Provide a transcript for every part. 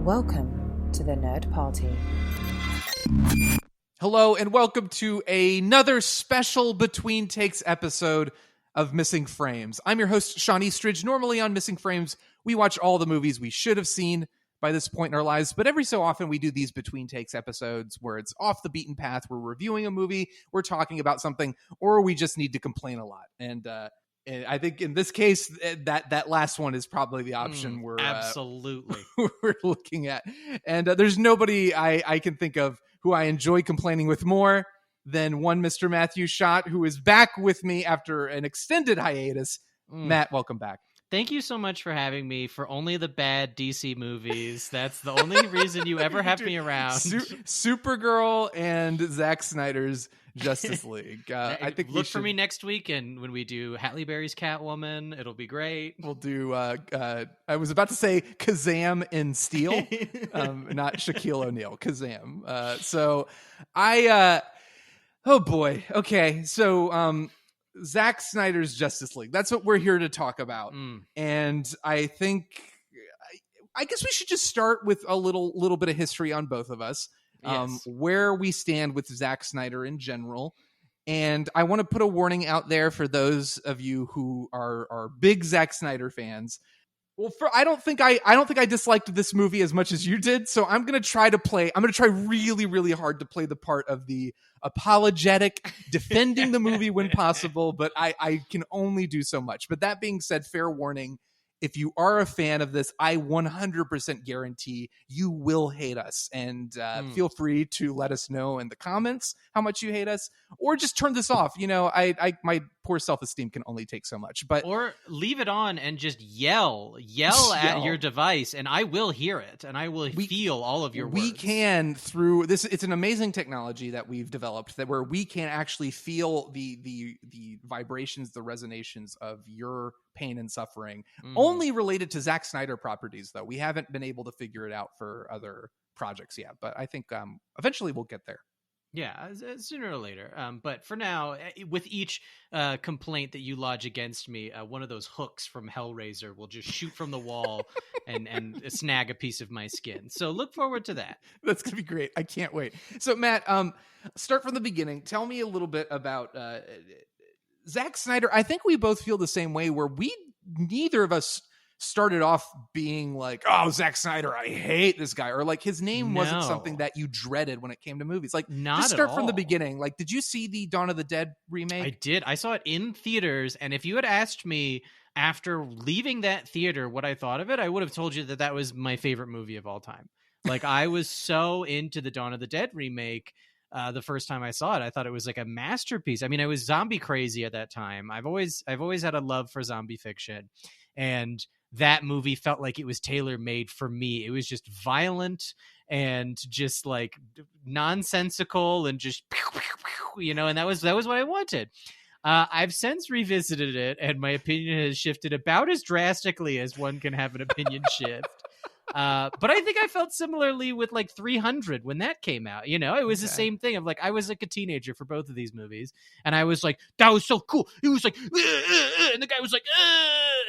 Welcome to the Nerd Party. Hello and welcome to another special Between Takes episode of Missing Frames. I'm your host, Shawn Eastridge. Normally on Missing Frames, we watch all the movies we should have seen by this point in our lives, but every so often we do these Between Takes episodes where it's off the beaten path. We're reviewing a movie, we're talking about something, or we just need to complain a lot. And I think in this case, that last one is probably the option we're absolutely we're looking at. And there's nobody I can think of who I enjoy complaining with more than one Mr. Matthew Schott, who is back with me after an extended hiatus. Matt, welcome back. Thank you so much for having me for only the bad DC movies. That's the only reason you ever have me around. Supergirl and Zack Snyder's Justice League. I think look for me next week, and when we do Halle Berry's Catwoman, it'll be great. We'll do. I was about to say Kazam in Steel, not Shaquille O'Neal. Kazam. So I. Oh boy. Okay. So Zack Snyder's Justice League. That's what we're here to talk about. And I guess we should just start with a little bit of history on both of us. Yes. Where we stand with Zack Snyder in general. And I want to put a warning out there for those of you who are big Zack Snyder fans. Well, I don't think I disliked this movie as much as you did. So I'm going to try really, really hard to play the part of the apologetic, defending the movie when possible. But I can only do so much. But that being said, fair warning. If you are a fan of this, I 100% guarantee you will hate us. And feel free to let us know in the comments how much you hate us, or just turn this off. You know, my poor self-esteem can only take so much. Or leave it on and just yell at your device, and I will hear it, and I will feel all of your words. We can, through this. It's an amazing technology that we've developed where we can actually feel the vibrations, the resonations of your pain and suffering. Only related to Zack Snyder properties, though. We haven't been able to figure it out for other projects yet, but I think eventually we'll get there. Yeah, sooner or later. But for now, with each complaint that you lodge against me, one of those hooks from Hellraiser will just shoot from the wall and snag a piece of my skin. So look forward to that. That's going to be great. I can't wait. So Matt, start from the beginning. Tell me a little bit about Zack Snyder. I think we both feel the same way, where neither of us started off being like, oh, Zack Snyder, I hate this guy, or like his name wasn't something that you dreaded when it came to movies. Like, just start from the beginning. Like, did you see the Dawn of the Dead remake? I did. I saw it in theaters, and if you had asked me after leaving that theater what I thought of it, I would have told you that was my favorite movie of all time. Like, I was so into the Dawn of the Dead remake. The first time I saw it, I thought it was like a masterpiece. I mean, I was zombie crazy at that time. I've always had a love for zombie fiction, and that movie felt like it was tailor-made for me. It was just violent and just like nonsensical and just, you know, and that was what I wanted. I've since revisited it, and my opinion has shifted about as drastically as one can have an opinion shift. But I think I felt similarly with like 300 when that came out. You know, it was the same thing of like, I was like a teenager for both of these movies, and I was like, that was so cool. It was like, and the guy was like,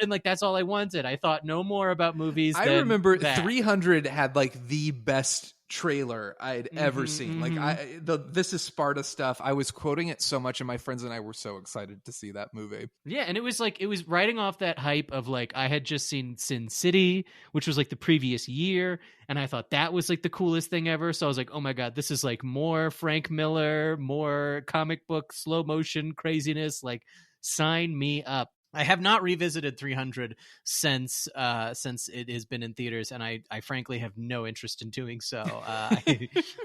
and like, that's all I wanted. I thought no more about movies. I remember that. 300 had like the best trailer I'd ever seen. Like This Is Sparta stuff. I was quoting it so much, and my friends and I were so excited to see that movie. Yeah, and it was riding off that hype of like, I had just seen Sin City, which was like the previous year, and I thought that was like the coolest thing ever. So I was like, oh my god, this is like more Frank Miller, more comic book slow motion craziness. Like, sign me up. I have not revisited 300 since it has been in theaters, and I frankly have no interest in doing so.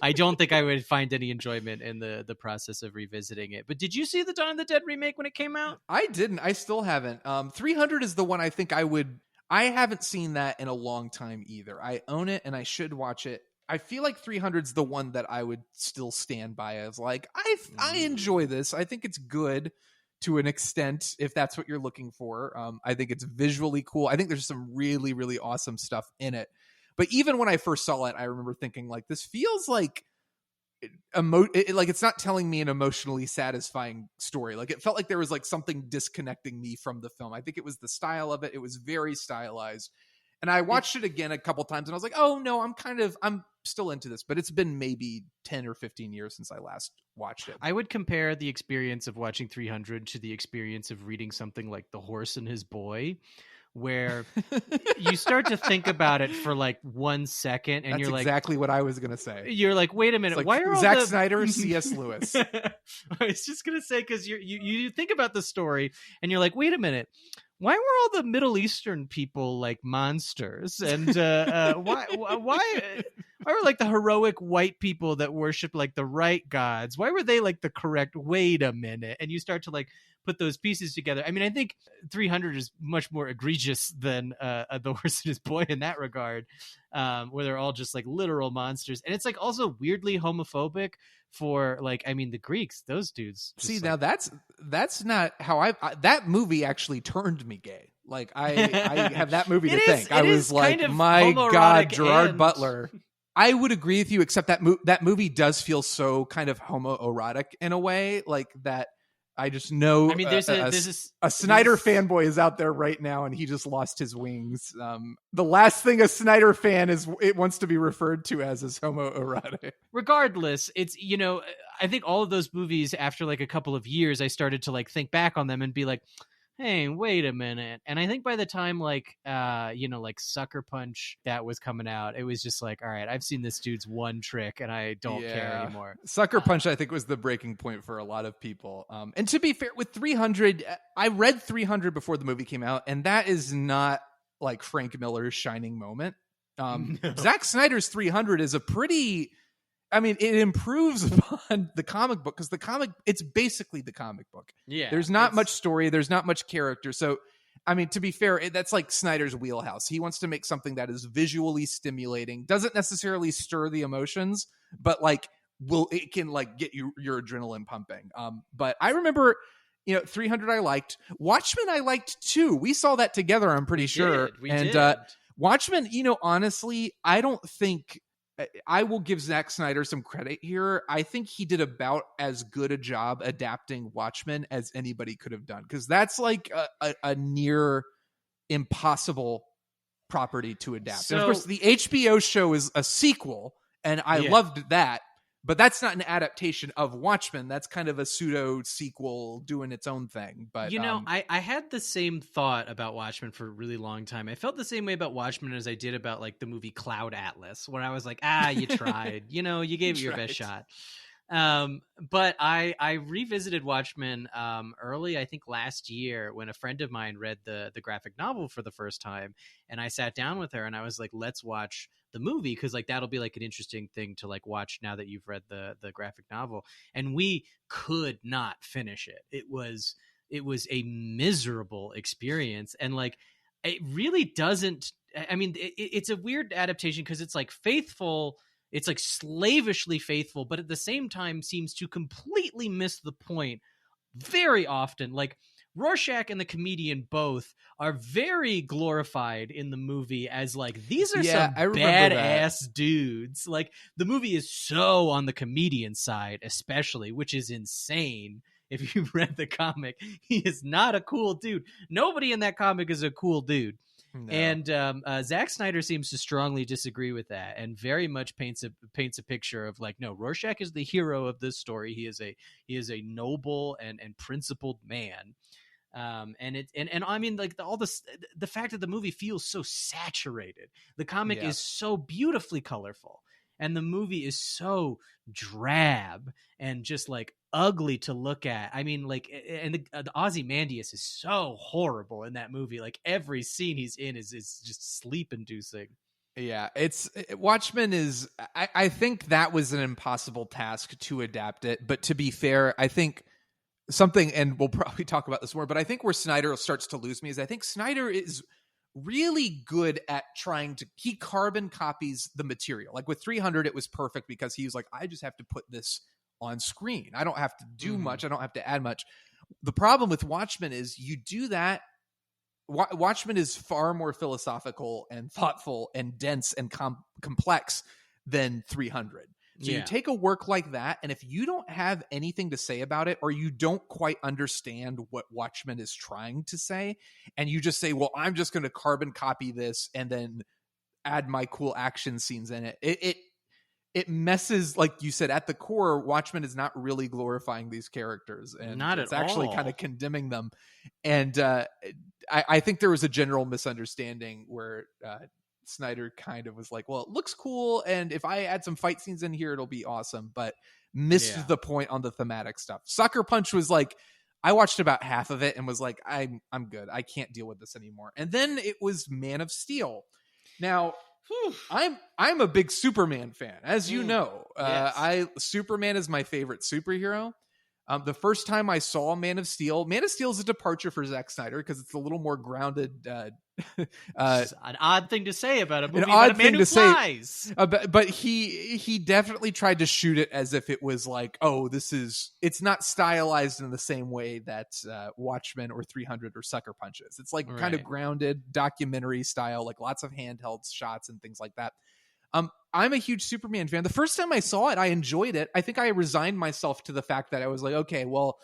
I don't think I would find any enjoyment in the process of revisiting it. But did you see the Dawn of the Dead remake when it came out? I didn't. I still haven't. 300 is the one I think I would. I haven't seen that in a long time either. I own it, and I should watch it. I feel like 300's the one that I would still stand by as like, I enjoy this. I think it's good to an extent, if that's what you're looking for. I think it's visually cool. I think there's some really, really awesome stuff in it. But even when I first saw it, I remember thinking like, this feels like like it's not telling me an emotionally satisfying story. Like, it felt like there was like something disconnecting me from the film. I think it was the style of it. It was very stylized. And I watched it again a couple times, and I was like, oh no, I'm still into this, but it's been maybe 10 or 15 years since I last watched it. I would compare the experience of watching 300 to the experience of reading something like The Horse and His Boy, where you start to think about it for like 1 second, and That's exactly what I was going to say. You're like, wait a minute, like why are Zack all the... Snyder, C.S. Lewis? I was just going to say, because you think about the story, and you're like, wait a minute, why were all the Middle Eastern people like monsters? And why were like the heroic white people that worship like the right gods? Why were they like the correct? Wait a minute. And you start to like put those pieces together. I mean, I think 300 is much more egregious than The Horse and His Boy in that regard, where they're all just like literal monsters. And it's like also weirdly homophobic for like, I mean, the Greeks, those dudes. See, now that's not how that movie actually turned me gay. Like I have that movie to thank. I was like, kind of my God, Gerard Butler. I would agree with you, except that movie does feel so kind of homoerotic in a way, like that. I just know. I mean, there's a Snyder fanboy is out there right now, and he just lost his wings. The last thing a Snyder fan it wants to be referred to as is homoerotic. Regardless, it's, you know, I think all of those movies, after like a couple of years, I started to like think back on them and be like, hey, wait a minute. And I think by the time like, like Sucker Punch, that was coming out, it was just like, all right, I've seen this dude's one trick and I don't care anymore. Sucker Punch, I think, was the breaking point for a lot of people. And to be fair, with 300, I read 300 before the movie came out, and that is not like Frank Miller's shining moment. No. Zack Snyder's 300 is it improves upon the comic book, because it's basically the comic book. Yeah. There's not much story. There's not much character. So, I mean, to be fair, that's like Snyder's wheelhouse. He wants to make something that is visually stimulating, doesn't necessarily stir the emotions, but like it can like get your adrenaline pumping. But I remember, 300 I liked. Watchmen I liked too. We saw that together, I'm pretty sure. We did. Watchmen, honestly, I don't think... I will give Zack Snyder some credit here. I think he did about as good a job adapting Watchmen as anybody could have done, because that's like a near impossible property to adapt. So, and of course, the HBO show is a sequel, and I loved that, but that's not an adaptation of Watchmen. That's kind of a pseudo sequel doing its own thing. But I had the same thought about Watchmen for a really long time. I felt the same way about Watchmen as I did about like the movie Cloud Atlas, where I was like, you tried, you gave it your best shot. But I revisited Watchmen early, I think last year, when a friend of mine read the graphic novel for the first time, and I sat down with her and I was like, let's watch the movie, because like that'll be like an interesting thing to like watch now that you've read the graphic novel. And we could not finish it. It was a miserable experience, and like it really doesn't, I mean, it's a weird adaptation because it's like faithful. It's like slavishly faithful, but at the same time seems to completely miss the point very often. Like Rorschach and the comedian both are very glorified in the movie as like, these are some badass dudes. Like the movie is so on the comedian side, especially, which is insane. If you've read the comic, he is not a cool dude. Nobody in that comic is a cool dude. No. And Zack Snyder seems to strongly disagree with that, and very much paints a picture of like, no, Rorschach is the hero of this story. He is a noble and principled man. And I mean, like the fact that the movie feels so saturated, the comic is so beautifully colorful, and the movie is so drab and just like ugly to look at. I mean, like, and the Ozymandias is so horrible in that movie. Like every scene he's in is just sleep inducing. Yeah, Watchmen is, I think that was an impossible task to adapt it. But to be fair, I think something, and we'll probably talk about this more, but I think where Snyder starts to lose me is I think Snyder is really good at he carbon copies the material. Like with 300, it was perfect because he was like, I just have to put this on screen. I don't have to do much. I don't have to add much. The problem with Watchmen is you do that. Watchmen is far more philosophical and thoughtful and dense and complex than 300. So you take a work like that, and if you don't have anything to say about it, or you don't quite understand what Watchmen is trying to say, and you just say, well, I'm just going to carbon copy this and then add my cool action scenes in it, it messes, like you said, at the core, Watchmen is not really glorifying these characters, and it's actually kind of condemning them. And I think there was a general misunderstanding where Snyder kind of was like, well, it looks cool, and if I add some fight scenes in here, it'll be awesome, but missed the point on the thematic stuff. Sucker Punch was like, I watched about half of it and was like, I'm good. I can't deal with this anymore. And then it was Man of Steel. Now, I'm a big Superman fan, as you know. Superman is my favorite superhero. The first time I saw Man of Steel is a departure for Zack Snyder because it's a little more grounded. An odd thing to say about a movie an about odd a man thing who to flies. But he definitely tried to shoot it as if it was like, oh, it's not stylized in the same way that Watchmen or 300 or Sucker Punch is. It's like kind of grounded documentary style, like lots of handheld shots and things like that. I'm a huge Superman fan. The first time I saw it, I enjoyed it. I think I resigned myself to the fact that I was like, okay, well,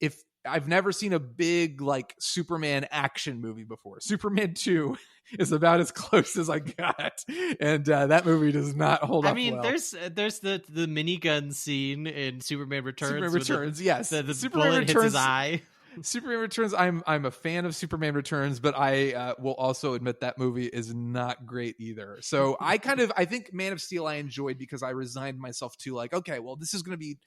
if I've never seen a big like Superman action movie before. Superman 2 is about as close as I got, and that movie does not hold up. I mean, well. there's the minigun scene in Superman Returns. Superman Returns, yes. The Superman bullet Returns, hits his eye. Superman Returns. I'm a fan of Superman Returns, but I will also admit that movie is not great either. So I think Man of Steel I enjoyed because I resigned myself to like, okay, well, this is going to be.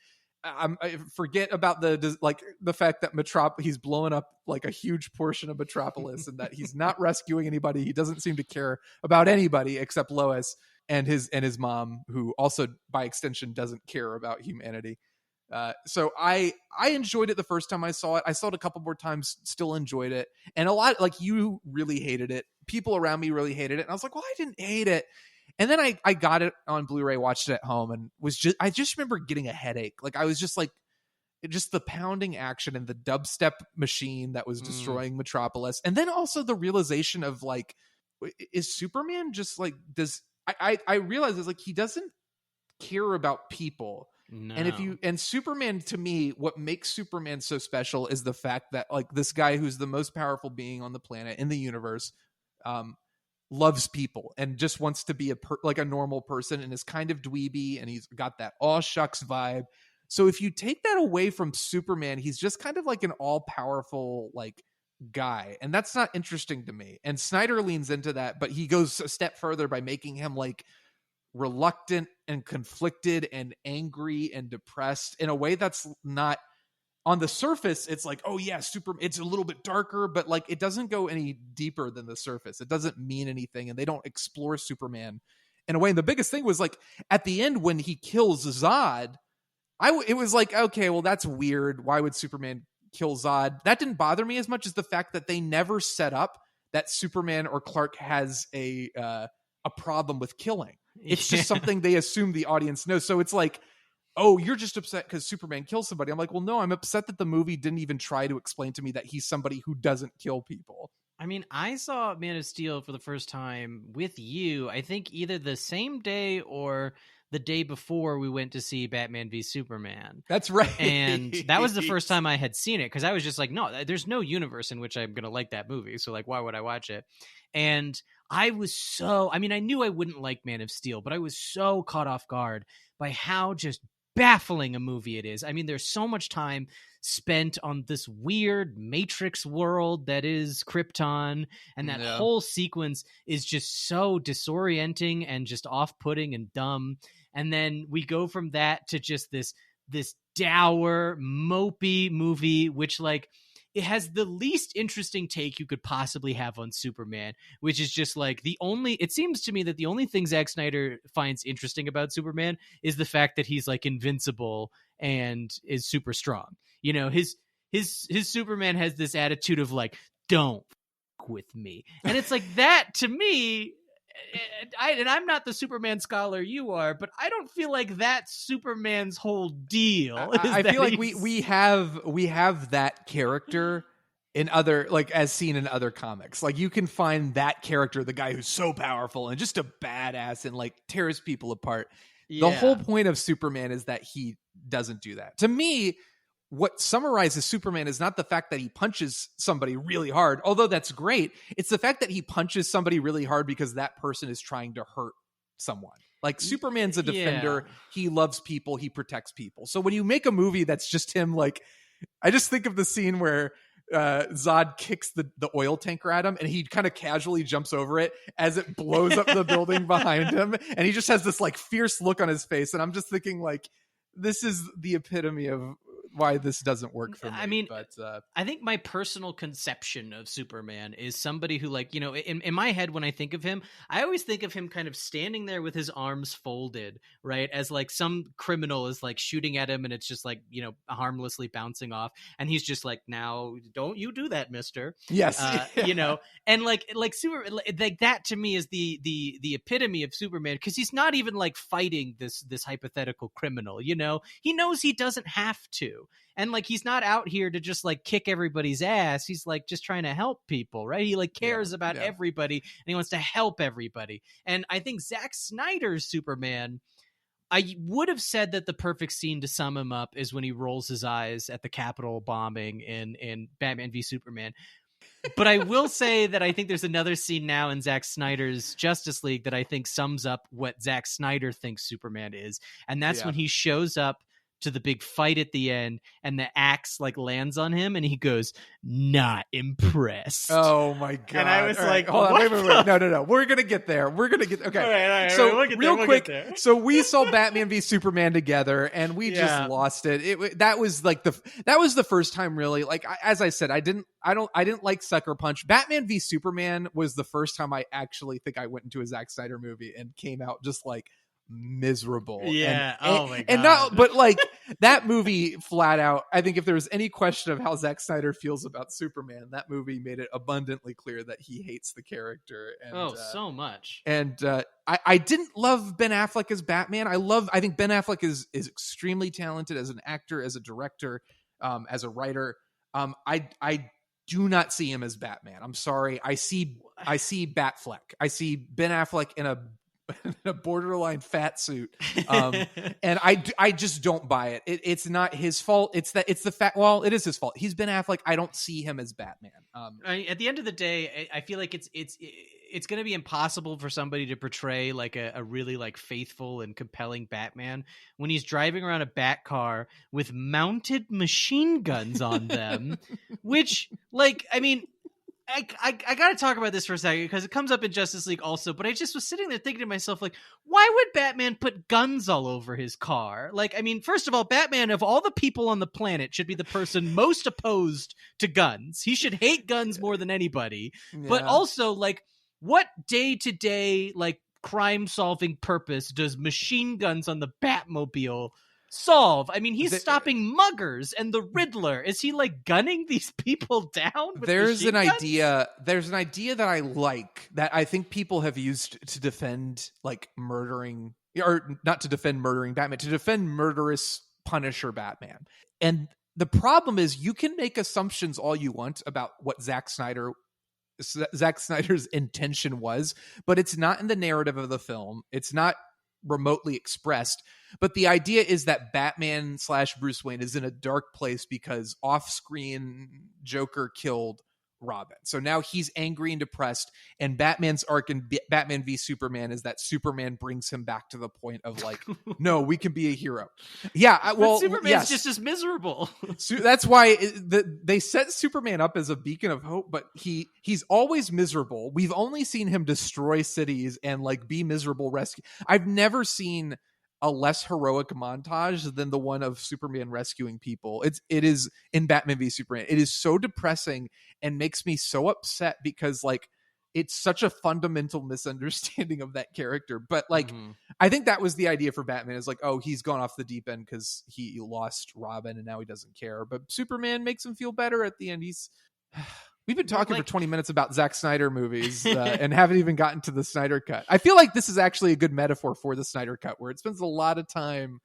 I forget about the fact that he's blowing up like a huge portion of Metropolis and that he's not rescuing anybody. He doesn't seem to care about anybody except Lois and his mom, who also by extension doesn't care about humanity. So I enjoyed it the first time I saw it. I saw it a couple more times, still enjoyed it. And a lot, like, you really hated it. People around me really hated it. And I was like, well, I didn't hate it. And then I got it on Blu-ray, watched it at home, and I just remember getting a headache. Like, I was just like, just the pounding action and the dubstep machine that was destroying Metropolis. And then also the realization of like, is Superman just like, I realized it's like, he doesn't care about people. No. And Superman, to me, what makes Superman so special is the fact that like this guy who's the most powerful being on the planet in the universe, loves people and just wants to be like a normal person and is kind of dweeby, and he's got that aw shucks vibe. So if you take that away from Superman, he's just kind of like an all powerful like guy, and that's not interesting to me. And Snyder leans into that, but he goes a step further by making him like reluctant and conflicted and angry and depressed in a way that's not on the surface. It's like, oh yeah, it's a little bit darker, but like it doesn't go any deeper than the surface. It doesn't mean anything, and they don't explore Superman in a way. And the biggest thing was like at the end when he kills Zod, it was like, okay, well, that's weird. Why would Superman kill Zod? That didn't bother me as much as the fact that they never set up that Superman or Clark has a problem with killing. It's just something they assume the audience knows. So it's like, oh, you're just upset because Superman kills somebody. I'm like, well, no, I'm upset that the movie didn't even try to explain to me that he's somebody who doesn't kill people. I mean, I saw Man of Steel for the first time with you, I think either the same day or the day before we went to see Batman v Superman. That's right. And that was the first time I had seen it, because I was just like, no, there's no universe in which I'm going to like that movie. So like, why would I watch it? And I knew I wouldn't like Man of Steel, but I was so caught off guard by how just baffling a movie it is. I mean, there's so much time spent on this weird Matrix world that is Krypton, and that whole sequence is just so disorienting and just off-putting and dumb. And then we go from that to just this dour, mopey movie, which like it has the least interesting take you could possibly have on Superman, which is just like it seems to me that the only thing Zack Snyder finds interesting about Superman is the fact that he's like invincible and is super strong. You know, his Superman has this attitude of like, don't f- with me. And it's like that to me. And I'm not the Superman scholar you are, but I don't feel like that's Superman's whole deal. I feel like we have that character in other, like as seen in other comics. Like you can find that character, the guy who's so powerful and just a badass and like tears people apart. The whole point of Superman is that he doesn't do that. To me, what summarizes Superman is not the fact that he punches somebody really hard, although that's great. It's the fact that he punches somebody really hard because that person is trying to hurt someone. Like, Superman's a defender. He loves people. He protects people. So when you make a movie that's just him, like, I just think of the scene where Zod kicks the oil tanker at him, and he kind of casually jumps over it as it blows up the building behind him. And he just has this like fierce look on his face. And I'm just thinking, like, this is the epitome of why this doesn't work for me. I mean, but I think my personal conception of Superman is somebody who, like, you know, in my head, when I think of him, I always think of him kind of standing there with his arms folded, right? As like some criminal is like shooting at him, and it's just like, you know, harmlessly bouncing off. And he's just like, now don't you do that, mister. Yes. You know, and like super, like that to me is the epitome of Superman, because he's not even like fighting this hypothetical criminal, you know, he knows he doesn't have to. And like, he's not out here to just like kick everybody's ass. He's like just trying to help people, right? He like cares about everybody, and he wants to help everybody. And I think Zack Snyder's Superman, I would have said that the perfect scene to sum him up is when he rolls his eyes at the Capitol bombing in Batman v Superman. But I will say that I think there's another scene now in Zack Snyder's Justice League that I think sums up what Zack Snyder thinks Superman is. And that's when he shows up to the big fight at the end, and the axe like lands on him, and he goes, "Not impressed." Oh my god! And I was like, hold on, wait, no, we're gonna get there. Okay. All right, so we'll get real there, quick, so we saw Batman v Superman together, and we just lost it. That was the first time, really. Like, as I said, I didn't like Sucker Punch. Batman v Superman was the first time I actually think I went into a Zack Snyder movie and came out just like miserable. Oh my god. And not, but like, that movie flat out, I think if there was any question of how Zack Snyder feels about Superman, that movie made it abundantly clear that he hates the character. And, so much. And I didn't love Ben Affleck as Batman. I think Ben Affleck is extremely talented as an actor, as a director, as a writer. I do not see him as Batman. I'm sorry. I see Batfleck. I see Ben Affleck in a borderline fat suit, and I just don't buy it. It's not his fault. It's the fact. Well, it is his fault. He's Ben Affleck. I don't see him as Batman. At the end of the day, I feel like it's going to be impossible for somebody to portray like a really like faithful and compelling Batman when he's driving around a bat car with mounted machine guns on them, which, like, I mean, I got to talk about this for a second because it comes up in Justice League also, but I just was sitting there thinking to myself, like, why would Batman put guns all over his car? Like, I mean, first of all, Batman, of all the people on the planet, should be the person most opposed to guns. He should hate guns more than anybody. Yeah. But also, like, what day-to-day, like, crime-solving purpose does machine guns on the Batmobile solve? I mean, he's stopping muggers and the Riddler. Is he like gunning these people down with there's an guns? idea that I like, that I think people have used to defend like murdering, or not to defend murdering Batman, to defend murderous Punisher Batman. And the problem is, you can make assumptions all you want about what Zack Snyder's intention was, but it's not in the narrative of the film. It's not remotely expressed. But the idea is that Batman / Bruce Wayne is in a dark place because off-screen Joker killed Robin. So now he's angry and depressed, and Batman's arc in Batman v Superman is that Superman brings him back to the point of like, no, we can be a hero. Yeah, well, Superman's just as miserable. So that's why they set Superman up as a beacon of hope, but he's always miserable. We've only seen him destroy cities and like be miserable rescue. I've never seen a less heroic montage than the one of Superman rescuing people. It is in Batman v Superman. It is so depressing and makes me so upset because like it's such a fundamental misunderstanding of that character. But like, I think that was the idea for Batman, is like, oh, he's gone off the deep end because he lost Robin and now he doesn't care. But Superman makes him feel better at the end. We've been talking for 20 minutes about Zack Snyder movies and haven't even gotten to the Snyder Cut. I feel like this is actually a good metaphor for the Snyder Cut, where it spends a lot of time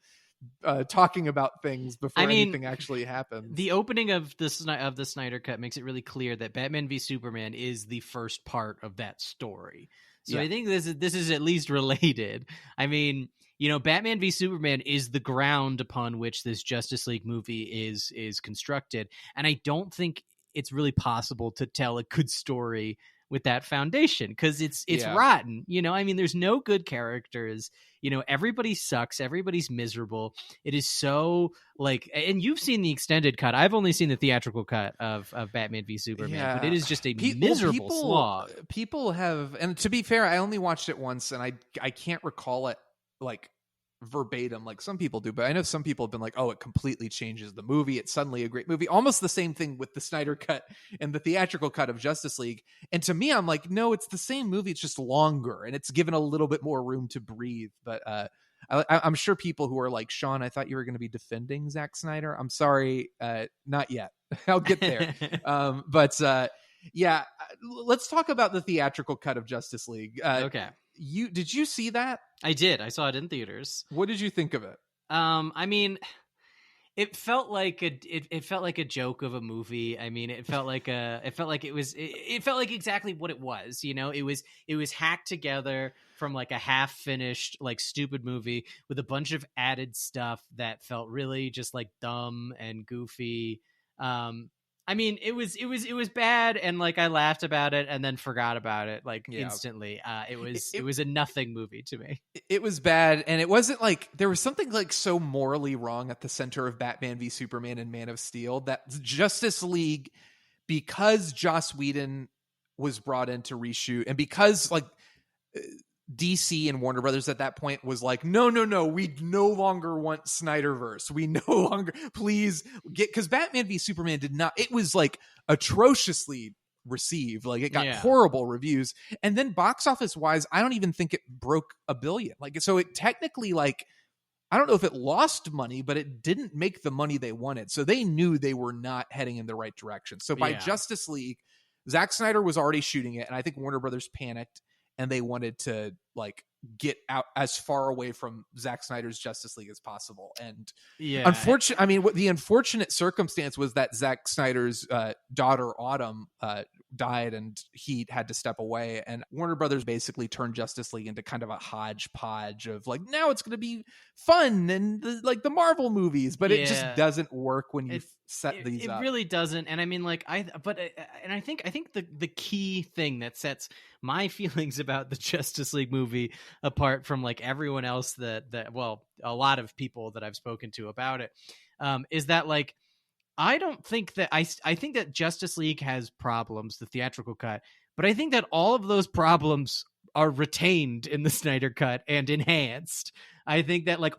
talking about things before anything actually happens. The opening of the Snyder Cut makes it really clear that Batman v Superman is the first part of that story. So Yeah. I think this is at least related. I mean, you know, Batman v Superman is the ground upon which this Justice League movie is constructed, and I don't think it's really possible to tell a good story with that foundation, because it's Yeah. rotten. You know, I mean, there's no good characters. You know, everybody sucks. Everybody's miserable. It is so like, and you've seen the extended cut. I've only seen the theatrical cut of Batman v Superman, but it is just a miserable slog. People have, and to be fair, I only watched it once, and I can't recall it like verbatim like some people do, but I know some people have been like, oh, it completely changes the movie, it's suddenly a great movie. Almost the same thing with the Snyder cut and the theatrical cut of Justice League. And to me, I'm like, no, it's the same movie, it's just longer and it's given a little bit more room to breathe. But I'm sure people who are like, Sean, I thought you were going to be defending Zack Snyder. I'm sorry, not yet. I'll get there. But yeah, let's talk about the theatrical cut of Justice League. Okay. Did you see that? I did. I saw it in theaters. What did you think of it? I mean, it felt like a joke of a movie. I mean, it felt like exactly what it was. You know, it was hacked together from like a half finished, like stupid movie with a bunch of added stuff that felt really just like dumb and goofy. I mean, it was bad, and like I laughed about it and then forgot about it like instantly. It was a nothing movie to me. It was bad, and it wasn't like there was something like so morally wrong at the center of Batman v Superman and Man of Steel that Justice League, because Joss Whedon was brought in to reshoot, and because like DC and Warner Brothers at that point was like, no, we no longer want Snyderverse. We no longer, please get, because Batman v Superman it was like atrociously received. Like it got horrible reviews. And then box office wise, I don't even think it broke $1 billion. Like, so it technically, like, I don't know if it lost money, but it didn't make the money they wanted. So they knew they were not heading in the right direction. So by Justice League, Zack Snyder was already shooting it. And I think Warner Brothers panicked and they wanted to like get out as far away from Zack Snyder's Justice League as possible. And unfortunately, I mean, what the unfortunate circumstance was that Zack Snyder's daughter Autumn died and he had to step away, and Warner Brothers basically turned Justice League into kind of a hodgepodge of like, now it's going to be fun and like the Marvel movies, but it just doesn't work when you set these up. It really doesn't. And I mean, like I think the key thing that sets my feelings about the Justice League movie apart from like everyone else that well, a lot of people that I've spoken to about it, is that like, I don't think that I think that Justice League has problems, the theatrical cut, but I think that all of those problems are retained in the Snyder cut and enhanced. I think that like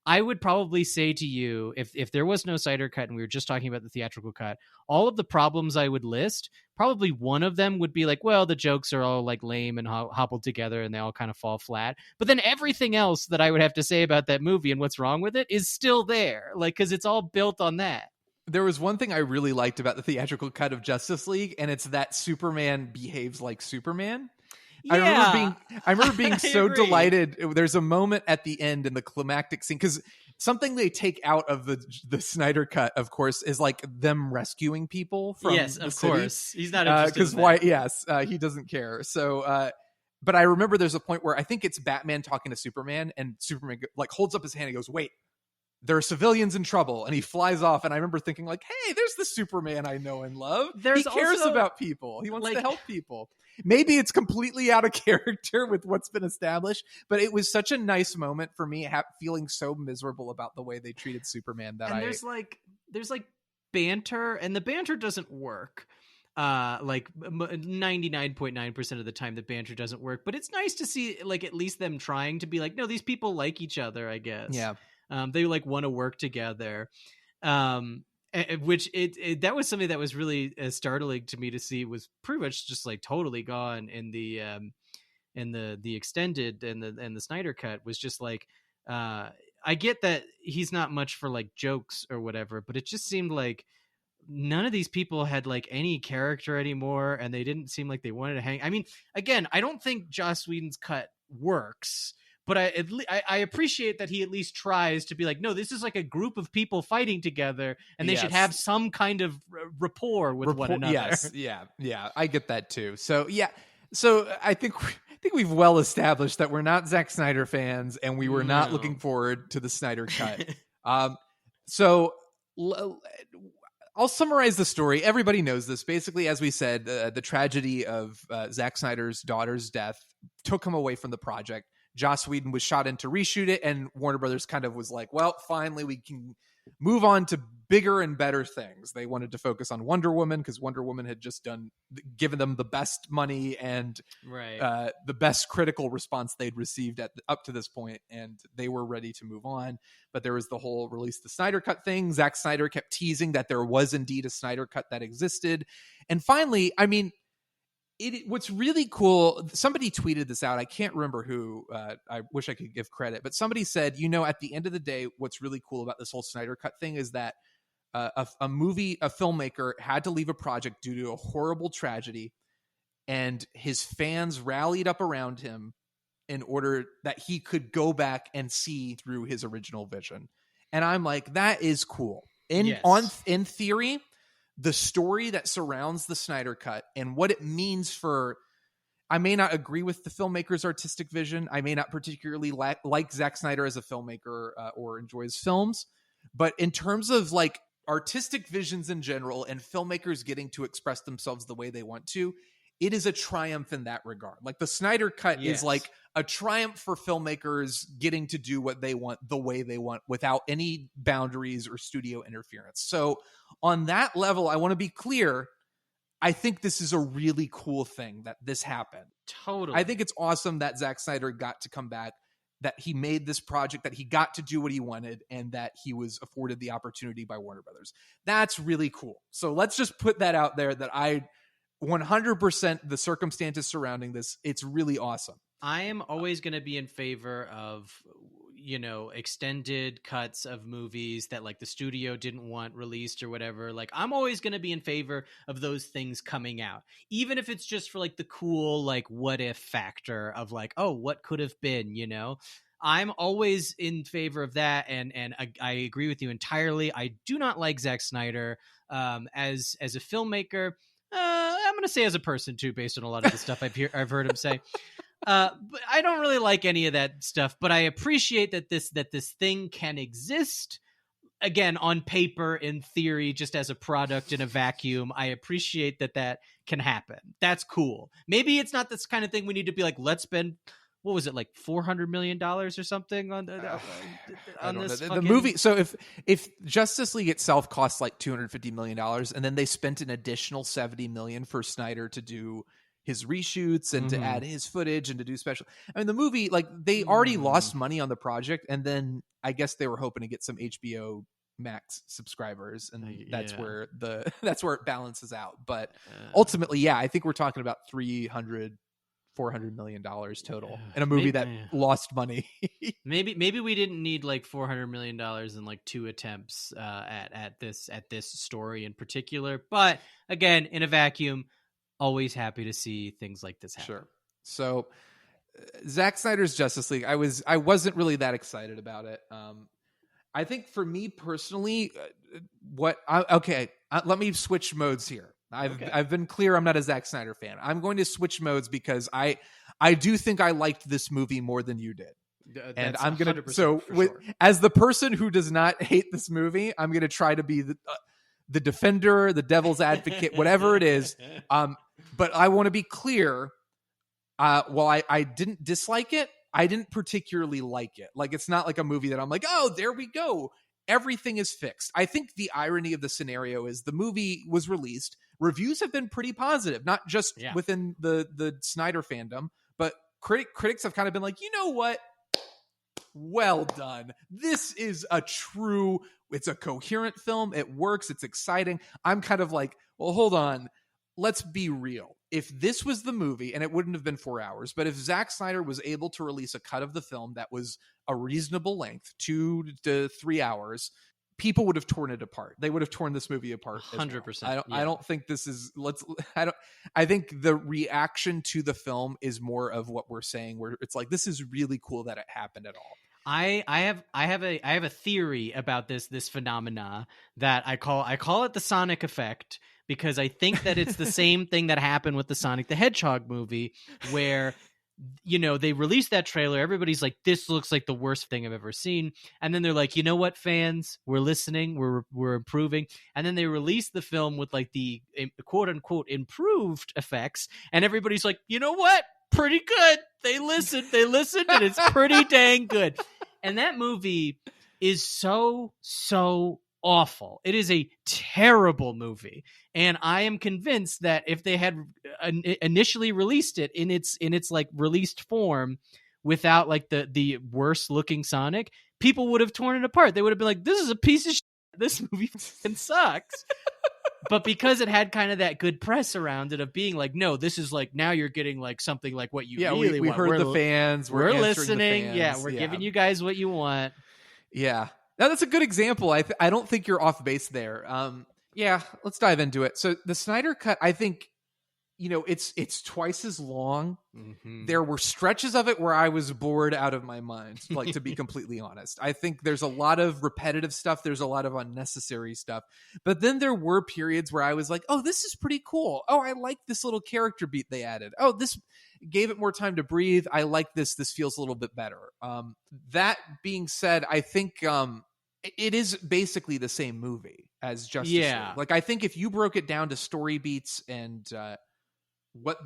I would probably say to you, if there was no Snyder cut and we were just talking about the theatrical cut, all of the problems I would list, probably one of them would be like, well, the jokes are all like lame and hobbled together and they all kind of fall flat. But then everything else that I would have to say about that movie and what's wrong with it is still there, like, because it's all built on that. There was one thing I really liked about the theatrical cut of Justice League, and it's that Superman behaves like Superman. Yeah, I remember being so delighted. There's a moment at the end in the climactic scene, because something they take out of the Snyder cut, of course, is like them rescuing people from the city. Course. He's not interested because in why? that. Yes, he doesn't care. So, but I remember there's a point where I think it's Batman talking to Superman, and Superman like holds up his hand and goes, "Wait, there are civilians in trouble," and he flies off. And I remember thinking like, hey, there's the Superman I know and love. He cares about people. He wants to help people. Maybe it's completely out of character with what's been established, but it was such a nice moment for me, feeling so miserable about the way they treated Superman that there's like banter, and the banter doesn't work. Like 99.9% of the time the banter doesn't work, but it's nice to see like at least them trying to be like, no, these people like each other, I guess. Yeah. They like want to work together, which that was something that was really startling to me to see, was pretty much just like totally gone in the extended and the Snyder cut. Was just like, I get that he's not much for like jokes or whatever, but it just seemed like none of these people had like any character anymore, and they didn't seem like they wanted to hang. I mean, again, I don't think Joss Whedon's cut works, but I appreciate that he at least tries to be like, no, this is like a group of people fighting together, and they should have some kind of rapport with one another. Yes, yeah, I get that too. So yeah, So I think we've well established that we're not Zack Snyder fans, and we were not looking forward to the Snyder cut. So I'll summarize the story. Everybody knows this. Basically, as we said, the tragedy of Zack Snyder's daughter's death took him away from the project. Joss Whedon was shot in to reshoot it, and Warner Brothers kind of was like, well, finally we can move on to bigger and better things. They wanted to focus on Wonder Woman because Wonder Woman had just given them the best money and the best critical response they'd received up to this point, and they were ready to move on. But there was the whole release the Snyder Cut thing. Zack Snyder kept teasing that there was indeed a Snyder Cut that existed. And finally, I mean, what's really cool, somebody tweeted this out. I can't remember who. I wish I could give credit, but somebody said, at the end of the day, what's really cool about this whole Snyder Cut thing is that a filmmaker had to leave a project due to a horrible tragedy, and his fans rallied up around him in order that he could go back and see through his original vision. And I'm like, that is cool. In theory, the story that surrounds the Snyder Cut and what it means for, I may not agree with the filmmaker's artistic vision. I may not particularly like Zack Snyder as a filmmaker or enjoy his films. But in terms of like artistic visions in general and filmmakers getting to express themselves the way they want to, it is a triumph in that regard. Like the Snyder Cut is like a triumph for filmmakers getting to do what they want the way they want without any boundaries or studio interference. So on that level, I want to be clear. I think this is a really cool thing that this happened. Totally. I think it's awesome that Zack Snyder got to come back, that he made this project, that he got to do what he wanted, and that he was afforded the opportunity by Warner Brothers. That's really cool. So let's just put that out there that 100% the circumstances surrounding this, it's really awesome. I am always going to be in favor of, extended cuts of movies that like the studio didn't want released or whatever. Like I'm always going to be in favor of those things coming out, even if it's just for like the cool, like what if factor of like, oh, what could have been, I'm always in favor of that. And I agree with you entirely. I do not like Zack Snyder as a filmmaker. I'm going to say as a person too, based on a lot of the stuff I've heard him say. But I don't really like any of that stuff, but I appreciate that this thing can exist again on paper, in theory, just as a product in a vacuum. I appreciate that can happen. That's cool. Maybe it's not this kind of thing we need to be like, let's spend, what was it, like $400 million or something on this the movie. So if Justice League itself costs like $250 million, and then they spent an additional $70 million for Snyder to do his reshoots and to add his footage and to do special. I mean, the movie, like they already lost money on the project, and then I guess they were hoping to get some HBO Max subscribers, and that's where it balances out. But ultimately, I think we're talking about $400 million total in a movie that lost money. maybe we didn't need like $400 million in like 2 attempts at this story in particular. But again, in a vacuum, always happy to see things like this happen. Sure. So Zack Snyder's Justice League, I wasn't really that excited about it. I think for me personally, let me switch modes here. I've been clear I'm not a Zack Snyder fan. I'm going to switch modes because I do think I liked this movie more than you did. And I'm going to, as the person who does not hate this movie, I'm going to try to be the defender, the devil's advocate, whatever it is. But I want to be clear. While I didn't dislike it, I didn't particularly like it. Like, it's not like a movie that I'm like, oh, there we go. Everything is fixed. I think the irony of the scenario is the movie was released. Reviews have been pretty positive, not just within the Snyder fandom, but critics have kind of been like, you know what? Well done. This is it's a coherent film. It works. It's exciting. I'm kind of like, well, hold on. Let's be real. If this was the movie, and it wouldn't have been 4 hours, but if Zack Snyder was able to release a cut of the film that was a reasonable length, 2 to 3 hours, people would have torn it apart. They would have torn this movie apart. 100%. I don't think this is. I think the reaction to the film is more of what we're saying, where it's like, this is really cool that it happened at all. I have a theory about this phenomena that I call it the Sonic effect, because I think that it's the same thing that happened with the Sonic the Hedgehog movie, where they released that trailer. Everybody's like, this looks like the worst thing I've ever seen. And then they're like, you know what, fans, we're listening. We're improving. And then they released the film with like the quote unquote improved effects. And everybody's like, you know what? Pretty good. They listened, and it's pretty dang good. And that movie is so awful. It is a terrible movie. And I am convinced that if they had initially released it in its like released form without like the worst looking Sonic, people would have torn it apart. They would have been like, this is a piece of shit. This movie fucking sucks. But because it had kind of that good press around it of being like, no, this is like, now you're getting like something like what you really we want. heard the fans. We're answering listening. the fans. Yeah, we're giving you guys what you want. Yeah. Now, that's a good example. I don't think you're off base there. Yeah, let's dive into it. So the Snyder Cut, I think, it's twice as long. Mm-hmm. There were stretches of it where I was bored out of my mind, like, to be completely honest. I think there's a lot of repetitive stuff. There's a lot of unnecessary stuff. But then there were periods where I was like, oh, this is pretty cool. Oh, I like this little character beat they added. Oh, this gave it more time to breathe. I like this. This feels a little bit better. That being said, I think it is basically the same movie as Justice League. Like, I think if you broke it down to story beats and what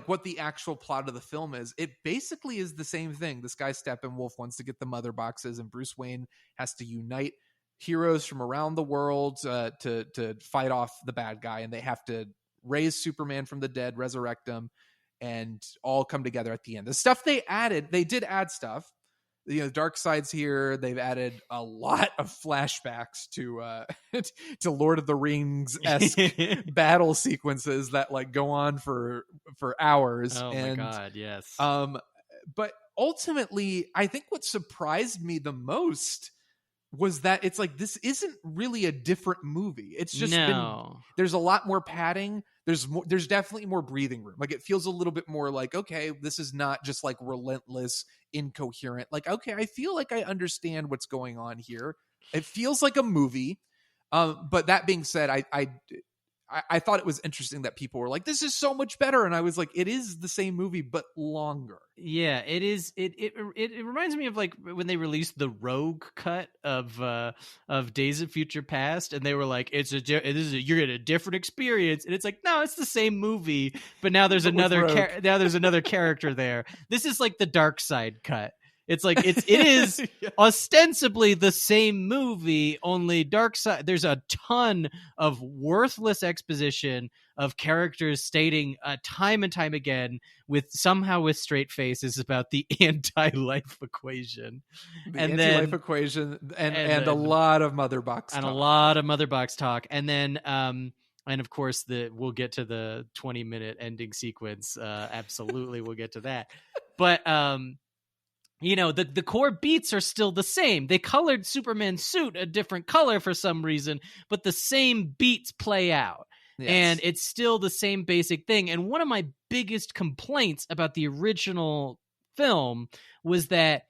what the actual plot of the film is, it basically is the same thing. This guy Steppenwolf wants to get the mother boxes, and Bruce Wayne has to unite heroes from around the world to fight off the bad guy, and they have to raise Superman from the dead, resurrect him, and all come together at the end. The stuff they did add stuff. Darkseid's here. They've added a lot of flashbacks to to Lord of the Rings-esque battle sequences that like go on for hours. Oh my god, yes. But ultimately, I think what surprised me the most was that it's like, this isn't really a different movie. It's just there's a lot more padding. There's definitely more breathing room. Like, it feels a little bit more like, okay, this is not just like relentless, incoherent. Like, okay, I feel like I understand what's going on here. It feels like a movie. But that being said, I thought it was interesting that people were like, this is so much better. And I was like, it is the same movie, but longer. Yeah, it is. It reminds me of like when they released the Rogue cut of Days of Future Past, and they were like, you're getting a different experience, and it's like, no, it's the same movie, but now there's another character there. This is like the Dark Side cut. It's like it is yeah. ostensibly the same movie, only Dark Side. There's a ton of worthless exposition of characters stating time and time again with straight faces about the anti-life equation, anti-life equation, and a lot of mother box and talk. a lot of mother box talk, and then and of course we'll get to the 20-minute ending sequence. Absolutely, we'll get to that, but the core beats are still the same. They colored Superman's suit a different color for some reason, but the same beats play out. Yes. And it's still the same basic thing. And one of my biggest complaints about the original film was that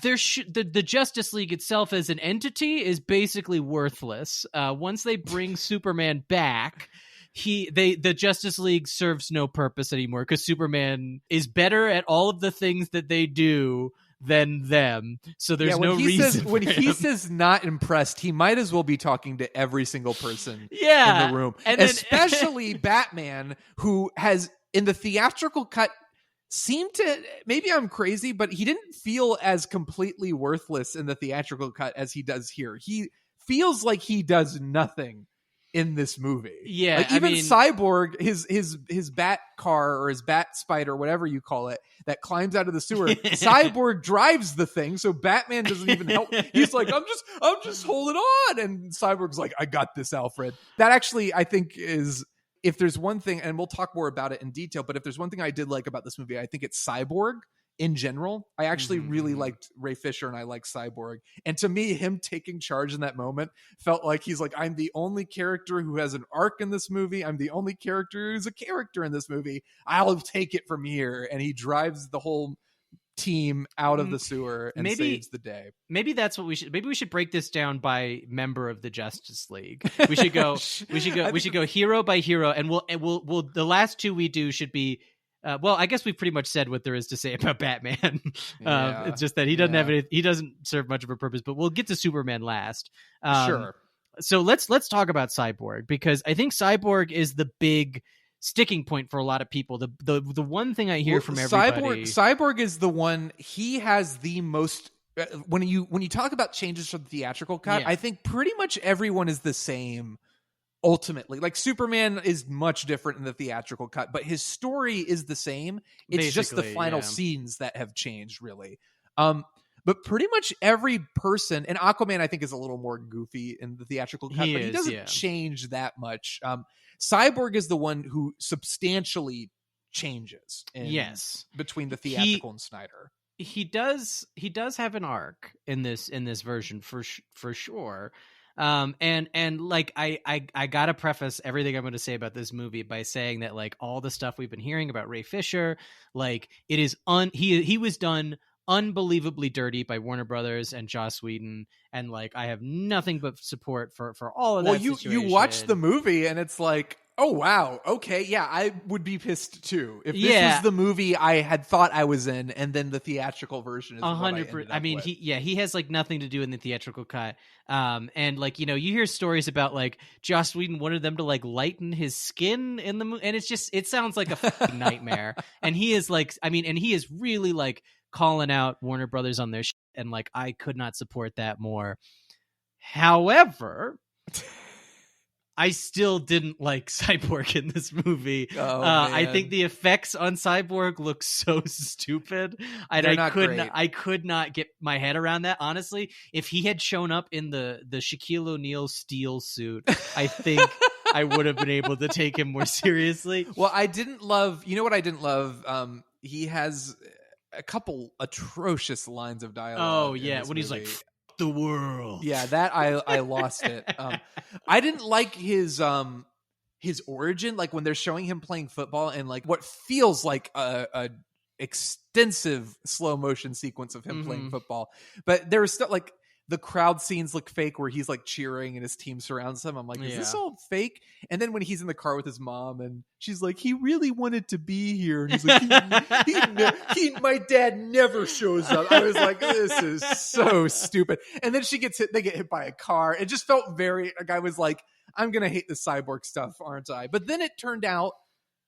the Justice League itself as an entity is basically worthless. Once they bring Superman back, the Justice League serves no purpose anymore because Superman is better at all of the things that they do than them. So there's no reason. When he says not impressed, he might as well be talking to every single person in the room. And especially Batman, who has in the theatrical cut seemed to, maybe I'm crazy, but he didn't feel as completely worthless in the theatrical cut as he does here. He feels like he does nothing in this movie. Yeah, like even Cyborg, his bat car or his bat spider, whatever you call it, that climbs out of the sewer. Cyborg drives the thing, so Batman doesn't even help. He's like, I'm just holding on, and Cyborg's like, I got this, Alfred. That actually, I think, is, if there's one thing, and we'll talk more about it in detail, but if there's one thing I did like about this movie, I think it's Cyborg. In general, I actually really liked Ray Fisher, and I like Cyborg. And to me, him taking charge in that moment felt like he's like, I'm the only character who has an arc in this movie. I'm the only character who's a character in this movie. I'll take it from here. And he drives the whole team out of the sewer and maybe saves the day. Maybe that's what we should break this down by member of the Justice League. We should go hero by hero, and we'll the last two we do should be well, I guess we've pretty much said what there is to say about Batman. It's just that he doesn't serve much of a purpose, but we'll get to Superman last. Sure. So let's talk about Cyborg, because I think Cyborg is the big sticking point for a lot of people. The one thing I hear from everybody, Cyborg is the one. He has the most. When you talk about changes from the theatrical cut, I think pretty much everyone is the same. Ultimately, like Superman is much different in the theatrical cut, but his story is the same. It's just the final scenes that have changed, really. But pretty much every person, and Aquaman I think is a little more goofy in the theatrical cut, but he doesn't change that much. Cyborg is the one who substantially changes between the theatrical and Snyder. He does have an arc in this version for sure. And like I gotta preface everything I'm going to say about this movie by saying that, like, all the stuff we've been hearing about Ray Fisher, like, it is he was done unbelievably dirty by Warner Brothers and Joss Whedon, and like I have nothing but support for all of that. Well, you watch the movie and it's like, oh wow, okay, yeah, I would be pissed too if this was the movie I had thought I was in, and then the theatrical version is 100%. I mean, he has like nothing to do in the theatrical cut. And like, you know, you hear stories about like Joss Whedon wanted them to like lighten his skin in the movie, and it sounds like a fucking nightmare. And he is like, I mean, and he is really like calling out Warner Brothers on their shit, and like I could not support that more. However, I still didn't like Cyborg in this movie. I think the effects on Cyborg look so stupid, and I could not get my head around that. Honestly, if he had shown up in the Shaquille O'Neal steel suit, I think I would have been able to take him more seriously. Well, I didn't love. You know what I didn't love? He has a couple atrocious lines of dialogue. Oh yeah, when he's like, the world. Yeah, that I lost it. I didn't like his origin, like when they're showing him playing football and like what feels like a extensive slow motion sequence of him playing football, but there was still like the crowd scenes look fake where he's like cheering and his team surrounds him. I'm like, is this all fake? And then when he's in the car with his mom and she's like, he really wanted to be here, and he's like, my dad never shows up. I was like, this is so stupid. And then they get hit by a car. It just felt very, like I was like, I'm gonna hate the Cyborg stuff, aren't I? But then it turned out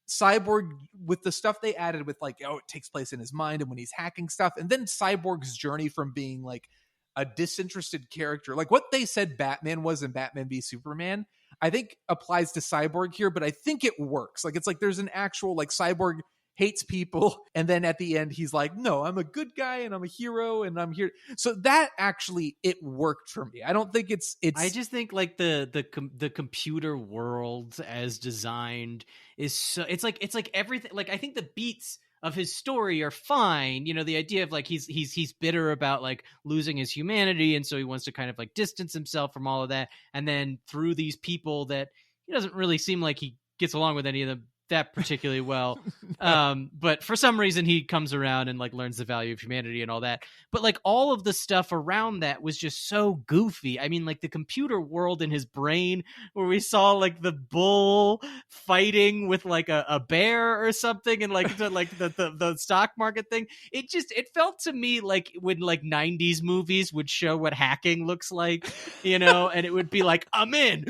Cyborg, with the stuff they added with like, it takes place in his mind and when he's hacking stuff, and then Cyborg's journey from being like a disinterested character, like what they said Batman was in Batman v Superman, I think applies to Cyborg here, but I think it works. Like, it's like there's an actual, like, Cyborg hates people, and then at the end he's like, no, I'm a good guy and I'm a hero and I'm here. So that actually, it worked for me. I don't think it's I just think like the computer world as designed is so, it's like everything, like I think the beats of his story are fine. You know, the idea of like he's bitter about like losing his humanity, and so he wants to kind of like distance himself from all of that. And then through these people that he doesn't really seem like he gets along with any of them that particularly well. But for some reason he comes around and like learns the value of humanity and all that. But like all of the stuff around that was just so goofy. I mean, like the computer world in his brain where we saw like the bull fighting with like a bear or something, and like the stock market thing. It felt to me like when like 90s movies would show what hacking looks like, you know, and it would be like, I'm in,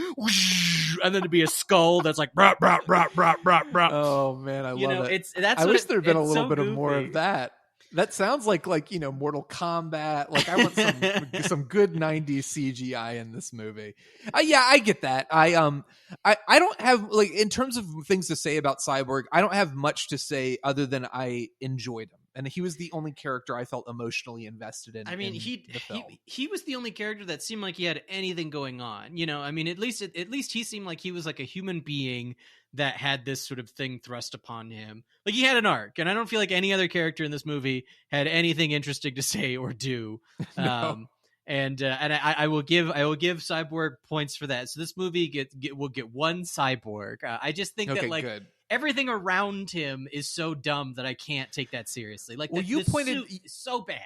and then it'd be a skull that's like brah, brah, brah, brah, brah. Oh man, I love it. I wish there'd been a little bit of more of that. That sounds like Mortal Kombat. Like I want some good 90s CGI in this movie. Yeah, I get that. I don't have, like, in terms of things to say about Cyborg, I don't have much to say other than I enjoyed him, and he was the only character I felt emotionally invested in. I mean, he was the only character that seemed like he had anything going on. You know, I mean, at least he seemed like he was like a human being that had this sort of thing thrust upon him. Like he had an arc, and I don't feel like any other character in this movie had anything interesting to say or do. No. And I will give Cyborg points for that. So this movie will get one Cyborg. I just think that like good. everything around him is so dumb that I can't take that seriously. Like, Well, the you pointed suit is so bad.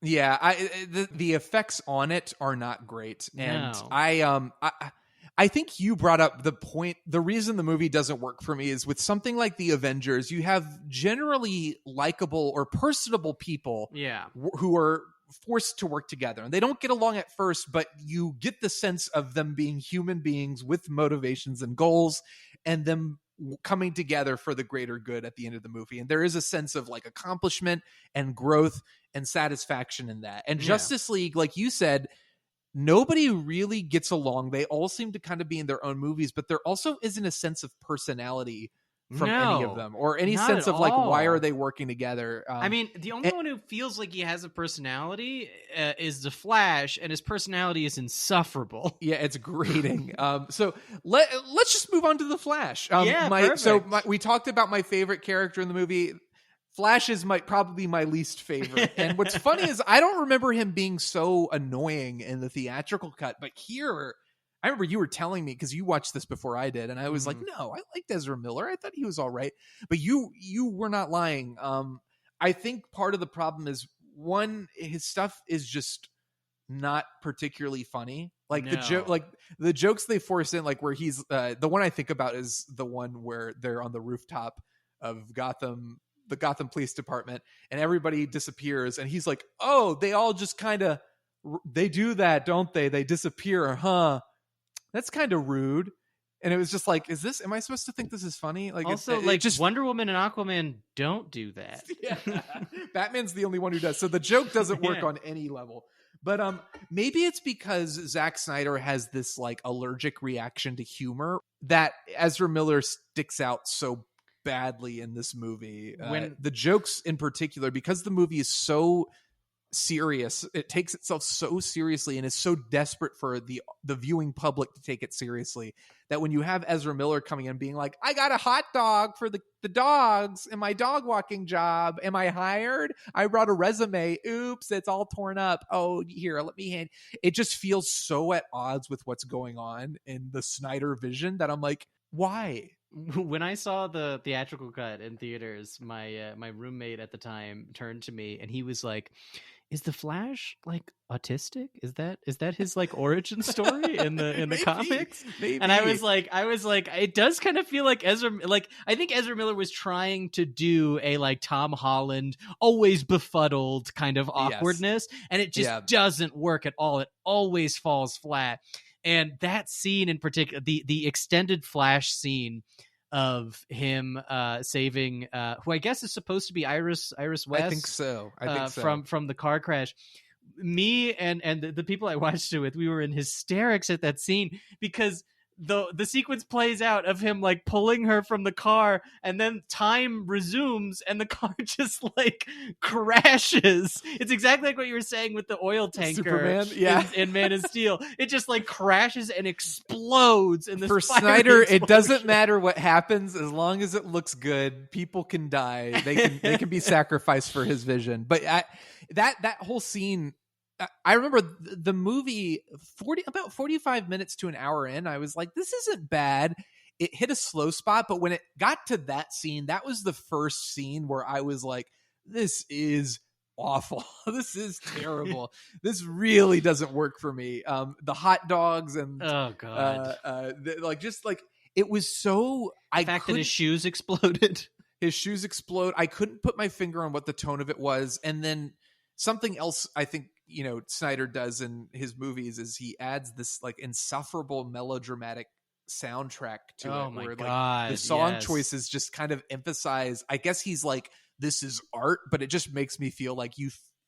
Yeah, the effects on it are not great, and No. I think you brought up the point. The reason the movie doesn't work for me is with something like the Avengers, you have generally likable or personable people, Yeah. who are forced to work together, and they don't get along at first, but you get the sense of them being human beings with motivations and goals, and them coming together for the greater good at the end of the movie. And there is a sense of like accomplishment and growth and satisfaction in that. And Justice League, like you said, nobody really gets along. They all seem to kind of be in their own movies, but there also isn't a sense of personality from any of them, or any sense of like, why are they working together? I mean, the only one who feels like he has a personality is the Flash, and his personality is insufferable. Yeah, it's grating. So let's just move on to the Flash. Perfect. We talked about my favorite character in the movie. Flash is probably my least favorite. And what's funny is I don't remember him being so annoying in the theatrical cut, but here, I remember you were telling me, because you watched this before I did, and I was like, no, I liked Ezra Miller. I thought he was all right. But you were not lying. I think part of the problem is, one, his stuff is just not particularly funny. Like the jokes they force in, like where he's the one I think about is the one where they're on the rooftop of Gotham, the Gotham Police Department, and everybody disappears, and he's like, oh, they all just kind of, they do that, don't they? They disappear, huh? That's kind of rude. And it was just like, am I supposed to think this is funny? Like, also, just Wonder Woman and Aquaman don't do that. Yeah. Batman's the only one who does. So the joke doesn't work on any level. But maybe it's because Zack Snyder has this like allergic reaction to humor that Ezra Miller sticks out so badly in this movie. When the jokes in particular, because the movie is so serious, it takes itself so seriously and is so desperate for the viewing public to take it seriously, that when you have Ezra Miller coming in being like, I got a hot dog for the dogs in my dog walking job, am I hired? I brought a resume, oops, it's all torn up, oh here, let me hand. It just feels so at odds with what's going on in the Snyder vision that I'm like, why? When I saw the theatrical cut in theaters, my roommate at the time turned to me and he was like, is the Flash like autistic? Is that his like origin story in the maybe, comics? Maybe. And I was like, it does kind of feel like I think Ezra Miller was trying to do a like Tom Holland, always befuddled kind of awkwardness, and it just doesn't work at all. It always falls flat. And that scene in particular, the extended Flash scene of him saving who I guess is supposed to be Iris West. I think so. From the car crash. Me and the people I watched it with, we were in hysterics at that scene because the sequence plays out of him like pulling her from the car, and then time resumes and the car just like crashes. It's exactly like what you were saying with the oil tanker in Man of Steel. It just like crashes and explodes in this for Snyder explosion. It doesn't matter what happens as long as it looks good. People can die, they can be sacrificed for his vision. But that whole scene, I remember the movie about 45 minutes to an hour in, I was like, this isn't bad. It hit a slow spot, but when it got to that scene, that was the first scene where I was like, this is awful. This is terrible. This really doesn't work for me. The hot dogs and oh god, it was so. The fact that his shoes exploded. His shoes explode. I couldn't put my finger on what the tone of it was, and then something else I think Snyder does in his movies is he adds this like insufferable melodramatic soundtrack to it, where like the song choices just kind of emphasize. I guess he's like, this is art, but it just makes me feel like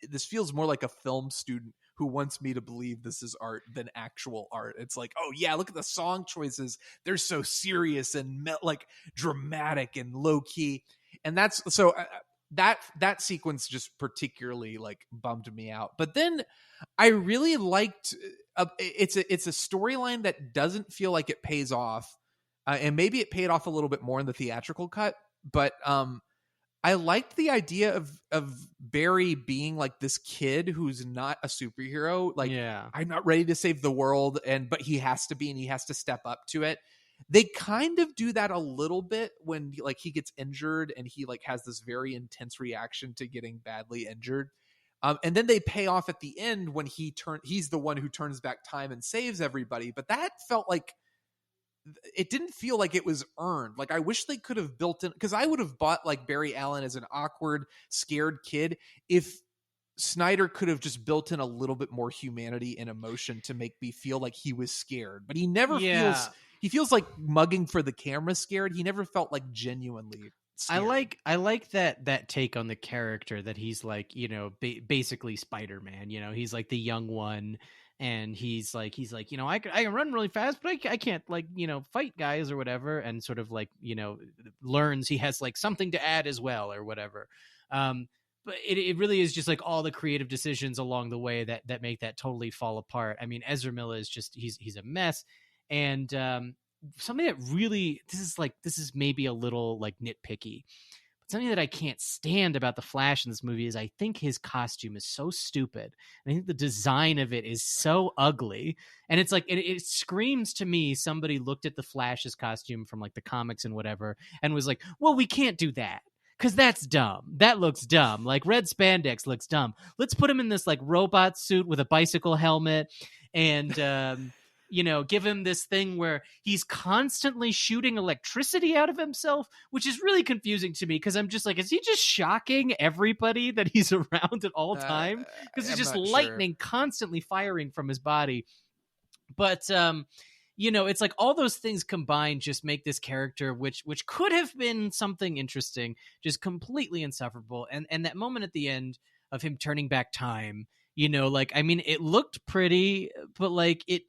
this feels more like a film student who wants me to believe this is art than actual art. It's like, oh yeah, look at the song choices. They're so serious and like dramatic and low key. And that's so that sequence just particularly like bummed me out. But then I really liked it's a storyline that doesn't feel like it pays off. And maybe it paid off a little bit more in the theatrical cut, but I liked the idea of Barry being like this kid who's not a superhero. Like, I'm not ready to save the world, but he has to be, and he has to step up to it. They kind of do that a little bit when like he gets injured and he like has this very intense reaction to getting badly injured. And then they pay off at the end when he's the one who turns back time and saves everybody. But that felt like it didn't feel like it was earned. Like I wish they could have built in, because I would have bought like Barry Allen as an awkward, scared kid if Snyder could have just built in a little bit more humanity and emotion to make me feel like he was scared. But he never feels. He feels like mugging for the camera scared. He never felt like genuinely scared. I like that take on the character, that he's like, you know, basically Spider-Man, you know, he's like the young one, and he's like, you know, I can run really fast, but I can't like, you know, fight guys or whatever, and sort of like, you know, learns he has like something to add as well or whatever. But it really is just like all the creative decisions along the way that make that totally fall apart. I mean, Ezra Miller is just, he's a mess. And something that really, this is maybe a little like nitpicky, but something that I can't stand about the Flash in this movie is I think his costume is so stupid. And I think the design of it is so ugly. And it's like, it screams to me, somebody looked at the Flash's costume from like the comics and whatever, and was like, well, we can't do that, because that's dumb. That looks dumb. Like red spandex looks dumb. Let's put him in this like robot suit with a bicycle helmet, and you know, give him this thing where he's constantly shooting electricity out of himself, which is really confusing to me, because I'm just like, is he just shocking everybody that he's around at all time? Because it's just lightning constantly firing from his body. But you know, it's like all those things combined just make this character, which could have been something interesting, just completely insufferable. And that moment at the end of him turning back time, you know, like, I mean, it looked pretty, but like it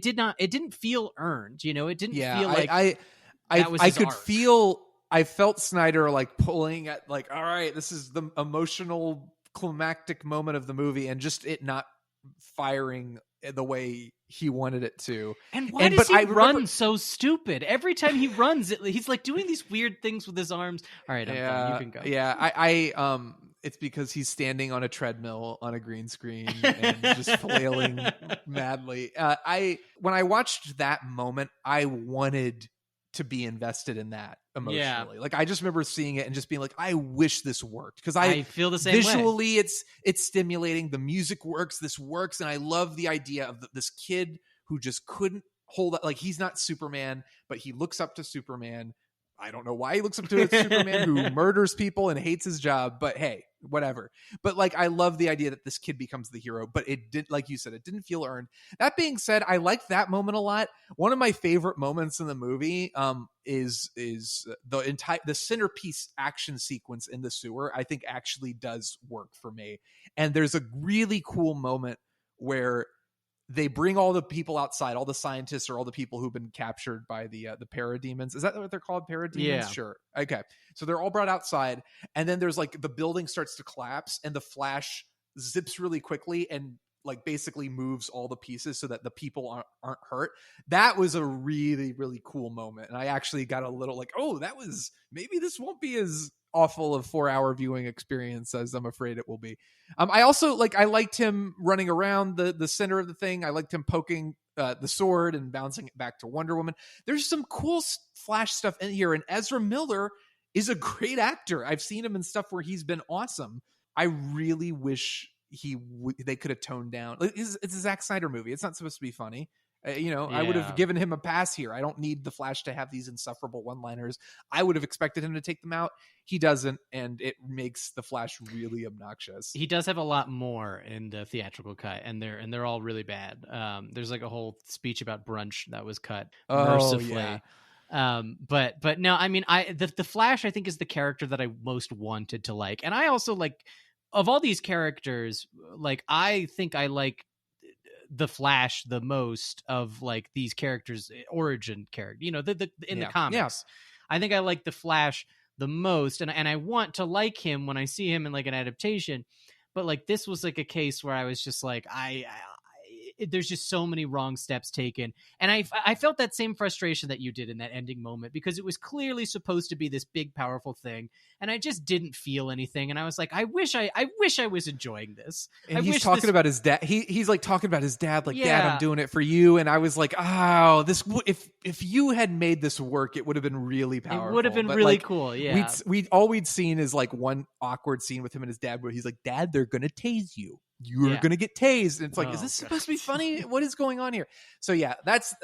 didn't feel earned, you know, it didn't feel like I felt Snyder like pulling at like, all right, this is the emotional climactic moment of the movie, and just it not firing the way he wanted it to. And why does he run so stupid? Every time he runs, he's like doing these weird things with his arms. All right, I'm done. You can go. Yeah, I it's because he's standing on a treadmill on a green screen and just flailing madly. When I watched that moment, I wanted to be invested in that emotionally. Like I just remember seeing it and just being like, I wish this worked, because I feel the same visually way. It's stimulating. The music works. This works, and I love the idea of this kid who just couldn't hold up. Like he's not Superman, but he looks up to Superman. I don't know why he looks up to a Superman who murders people and hates his job, but hey, whatever. But like, I love the idea that this kid becomes the hero, but it did, like you said, it didn't feel earned. That being said, I like that moment a lot. One of my favorite moments in the movie is the centerpiece action sequence in the sewer. I think actually does work for me. And there's a really cool moment where they bring all the people outside, all the scientists or all the people who've been captured by the parademons. Is that what they're called? Parademons? Yeah. Sure. Okay. So they're all brought outside, and then there's like the building starts to collapse, and the Flash zips really quickly and like basically moves all the pieces so that the people aren't hurt. That was a really, really cool moment. And I actually got a little like, oh, maybe this won't be as awful of 4-hour viewing experience as I'm afraid it will be. I also I liked him running around the center of the thing. I liked him poking the sword and bouncing it back to Wonder Woman. There's some cool Flash stuff in here, and Ezra Miller is a great actor. I've seen him in stuff where he's been awesome. I really wish they could have toned down. It's a Zack Snyder movie. It's not supposed to be funny. I would have given him a pass here. I don't need the Flash to have these insufferable one-liners. I would have expected him to take them out. He doesn't, and it makes the Flash really obnoxious. He does have a lot more in the theatrical cut, and they're all really bad. There's like a whole speech about brunch that was cut mercifully. Yeah. But no, I mean, the Flash I think is the character that I most wanted to like, and I also like, of all these characters, like I think I like the Flash the most of like these characters' origin character, you know, the comics. Yeah. I think I like the Flash the most, and I want to like him when I see him in like an adaptation. But like this was like a case where I was just like, there's just so many wrong steps taken. And I felt that same frustration that you did in that ending moment, because it was clearly supposed to be this big, powerful thing. And I just didn't feel anything. And I was like, I wish I was enjoying this. And he's talking about his dad. He's like talking about his dad, like, Dad, I'm doing it for you. And I was like, oh, this, if you had made this work, it would have been really powerful. It would have been really cool. Yeah. We'd seen is like one awkward scene with him and his dad where he's like, Dad, they're going to tase you. You're going to get tased. And it's like, is this supposed to be funny? What is going on here? So yeah, that's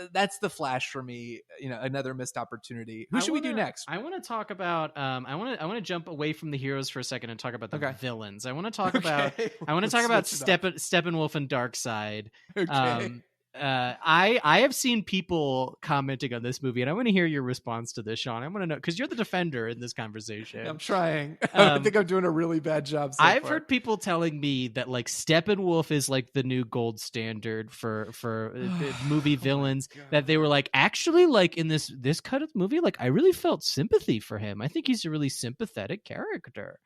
the Flash for me. Another missed opportunity. Who should we do next? I want to talk about, I want to jump away from the heroes for a second and talk about the villains. I want to talk about Steppenwolf and Darkseid. Okay. I have seen people commenting on this movie, and I want to hear your response to this, Shawn. I want to know, because you're the defender in this conversation. I'm trying. I think I'm doing a really bad job so I've far. heard people telling me that like Steppenwolf is like the new gold standard for movie villains. That they were like, actually, like in this cut of the movie, like I really felt sympathy for him. I think he's a really sympathetic character.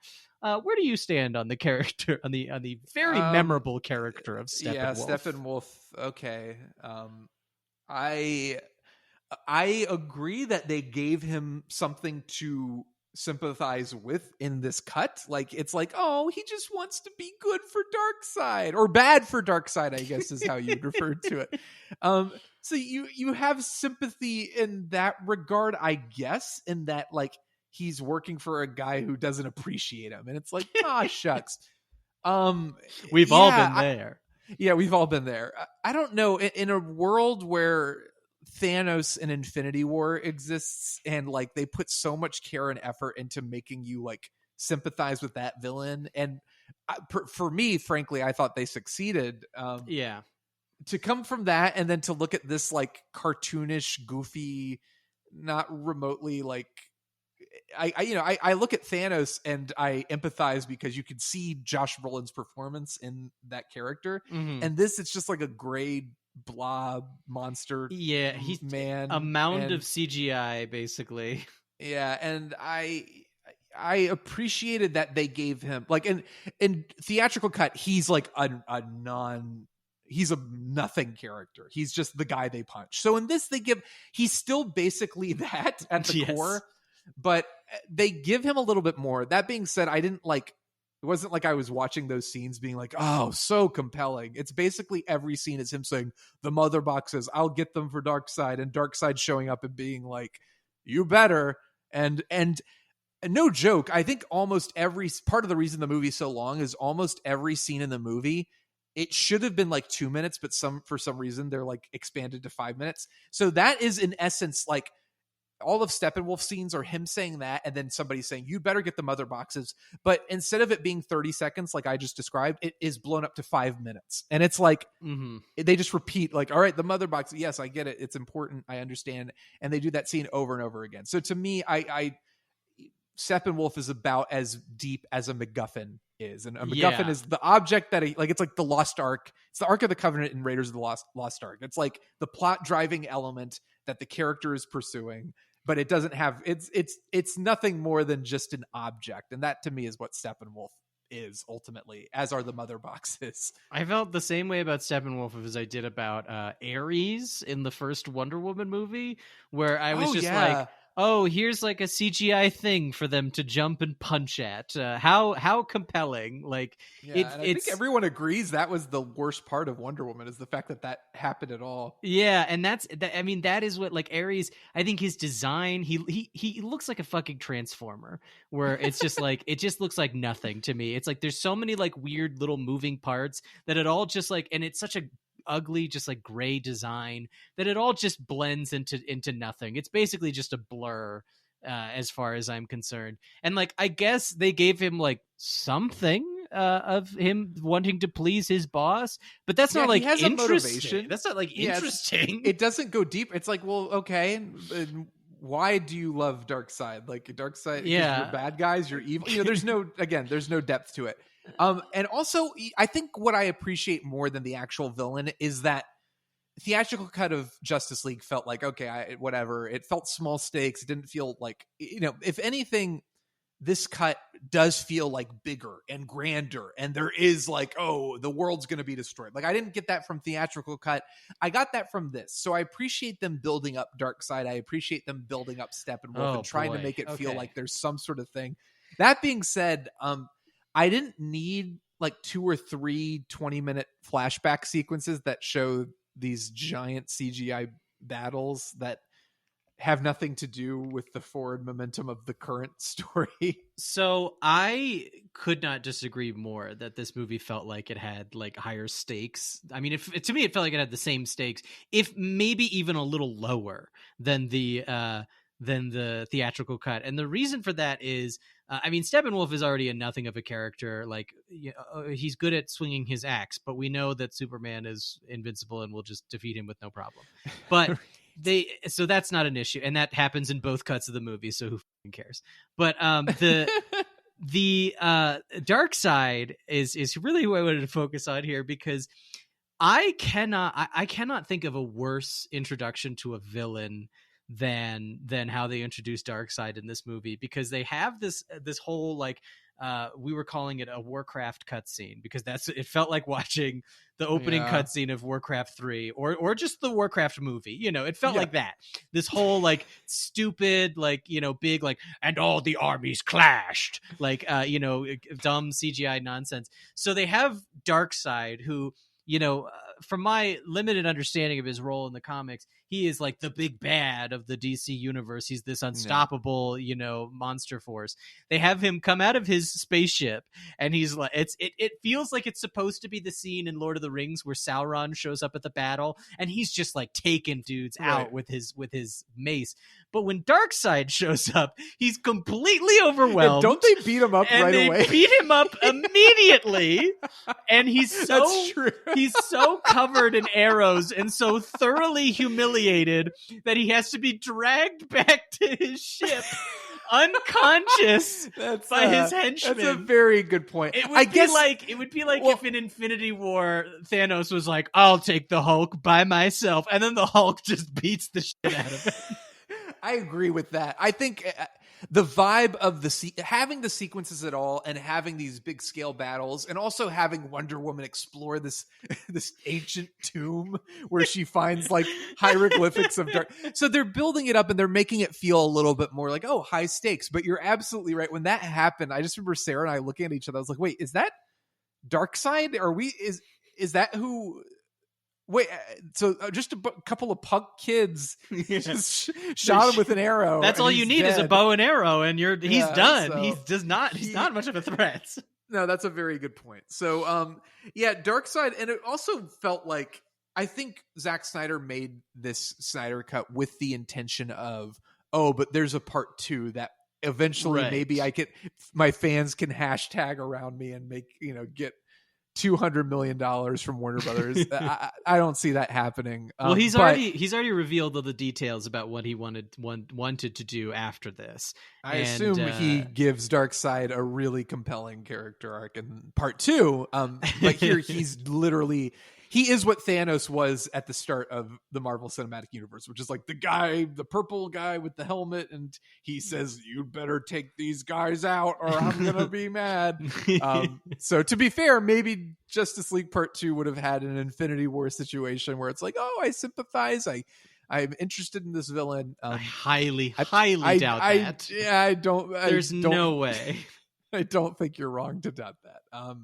Where do you stand on the character, on the very memorable character of Steppenwolf? Yeah, Steppenwolf. Okay. I agree that they gave him something to sympathize with in this cut. Like, it's like, oh, he just wants to be good for Darkseid, or bad for Darkseid, I guess is how you'd refer to it. So you have sympathy in that regard, I guess, in that like he's working for a guy who doesn't appreciate him, and it's like, shucks. We've all been there. We've all been there. I don't know, in a world where Thanos and Infinity War exists, and like they put so much care and effort into making you like sympathize with that villain, and for me, frankly, I thought they succeeded. To come from that and then to look at this like cartoonish, goofy, not remotely like, I look at Thanos and I empathize because you can see Josh Brolin's performance in that character, and this, it's just like a gray blob monster. Yeah, he's a mound of CGI basically. Yeah, and I appreciated that they gave him like in theatrical cut, he's like he's a nothing character. He's just the guy they punch. So in this, he's still basically that at the core, but they give him a little bit more. That being said, it wasn't like I was watching those scenes being like, oh, so compelling. It's basically every scene is him saying, the mother boxes, I'll get them for Darkseid, and Darkseid showing up and being like, you better. And no joke, I think almost every part of the reason the movie's so long is almost every scene in the movie, it should have been like 2 minutes, but for some reason they're like expanded to 5 minutes. So that is in essence like all of Steppenwolf's scenes are him saying that, and then somebody saying, you better get the mother boxes. But instead of it being 30 seconds, like I just described, it is blown up to 5 minutes. And it's like, they just repeat like, all right, the mother box. Yes, I get it. It's important. I understand. And they do that scene over and over again. So to me, Steppenwolf is about as deep as a MacGuffin is. And a MacGuffin is the object that it's like the Lost Ark. It's the Ark of the Covenant in Raiders of the Lost Ark. It's like the plot driving element that the character is pursuing, but it doesn't have, it's nothing more than just an object. And that to me is what Steppenwolf is ultimately, as are the mother boxes. I felt the same way about Steppenwolf as I did about Ares in the first Wonder Woman movie, where I was like, oh, here's like a CGI thing for them to jump and punch at. How compelling! Like, I think everyone agrees that was the worst part of Wonder Woman, is the fact that happened at all. Yeah, and that is what, like, Ares. I think his design, he looks like a fucking transformer, where it's just like it just looks like nothing to me. It's like there's so many like weird little moving parts that it all just like, and it's such a ugly, just like gray design that it all just blends into nothing. It's basically just a blur as far as I'm concerned. And like, I guess they gave him like something of him wanting to please his boss, but that's not like interesting. Motivation. That's not like interesting. It doesn't go deep. It's like, well, okay, why do you love Darkseid? Like Darkseid, you're bad guys, you're evil. There's no depth to it. And also, I think what I appreciate more than the actual villain is that theatrical cut of Justice League felt like, okay, whatever. It felt small stakes. It didn't feel like, if anything, this cut does feel like bigger and grander, and there is like, oh, the world's going to be destroyed. Like I didn't get that from Theatrical Cut. I got that from this. So I appreciate them building up Darkseid. I appreciate them building up Steppenwolf and trying to make it feel like there's some sort of thing. That being said, I didn't need like 2 or 3 20-minute flashback sequences that show these giant CGI battles that have nothing to do with the forward momentum of the current story. So I could not disagree more that this movie felt like it had like higher stakes. I mean, to me, it felt like it had the same stakes, if maybe even a little lower than the Theatrical Cut. And the reason for that is, I mean, Steppenwolf is already nothing of a character. Like, he's good at swinging his axe, but we know that Superman is invincible and will just defeat him with no problem. But so that's not an issue, and that happens in both cuts of the movie. So who fucking cares? But the Darkseid is really who I wanted to focus on here, because I cannot think of a worse introduction to a villain than how they introduced Darkseid in this movie, because they have this whole like we were calling it a Warcraft cutscene, because it felt like watching the opening cutscene of Warcraft 3 or just the Warcraft movie. You know, it felt like that. This whole like stupid, like, you know, big, like, and all the armies clashed, like, you know, dumb CGI nonsense. So they have Darkseid, who, you know, from my limited understanding of his role in the comics, he is like the big bad of the DC universe. He's this unstoppable, you know, monster force. They have him come out of his spaceship, and he's like, it feels like it's supposed to be the scene in Lord of the Rings where Sauron shows up at the battle, and he's just like taking dudes out with his mace. But when Darkseid shows up, he's completely overwhelmed. Don't they beat him up right away? They beat him up immediately, and he's so covered in arrows and so thoroughly humiliated that he has to be dragged back to his ship unconscious by his henchmen. That's a very good point. It would be like if in Infinity War Thanos was like, "I'll take the Hulk by myself," and then the Hulk just beats the shit out of him. I agree with that. I think the vibe of having the sequences at all, and having these big scale battles, and also having Wonder Woman explore this ancient tomb where she finds like hieroglyphics of dark. So they're building it up and they're making it feel a little bit more like, oh, high stakes. But you're absolutely right. When that happened, I just remember Sarah and I looking at each other. I was like, wait, is that Darkseid? Is that who? Wait, so just a couple of punk kids just shot him with an arrow. That's all you need is a bow and arrow, and he's done. So he's not much of a threat. No, that's a very good point. So, Darkseid, and it also felt like, I think Zack Snyder made this Snyder Cut with the intention of, but there's a part 2 that eventually maybe my fans can hashtag around me and make, you know, get $200 million from Warner Brothers. I don't see that happening. Well, he's already revealed all the details about what he wanted to do after this. I assume he gives Darkseid a really compelling character arc in part 2. But here he is what Thanos was at the start of the Marvel Cinematic Universe, which is like the purple guy with the helmet, and he says, "You'd better take these guys out or I'm gonna be mad." So to be fair, maybe Justice League Part 2 would have had an Infinity War situation where it's like, oh, I sympathize, I'm interested in this villain. I highly doubt that. Yeah, I don't. There's no way. I don't think you're wrong to doubt that.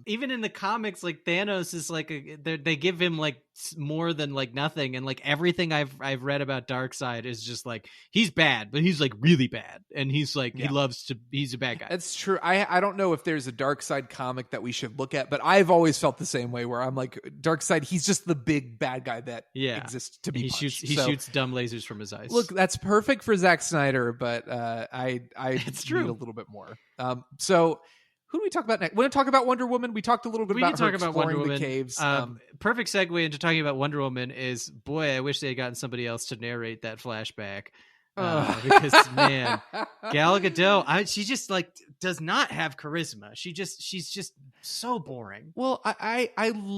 Even in the comics, like Thanos is like they give him like more than like nothing, and like everything I've read about Darkseid is just like he's bad, but he's like really bad, and he's like he's a bad guy. That's true. I don't know if there's a Darkseid comic that we should look at, but I've always felt the same way, where I'm like, Darkseid, he's just the big bad guy that exists to be punched. He shoots dumb lasers from his eyes. Look, that's perfect for Zack Snyder, but I need a little bit more. So who do we talk about next? We want to talk about Wonder Woman. We talked a little bit about her exploring the caves. Perfect segue into talking about Wonder Woman is, boy, I wish they had gotten somebody else to narrate that flashback. Because man, Gal Gadot, she just like does not have charisma. She's just so boring. Well, I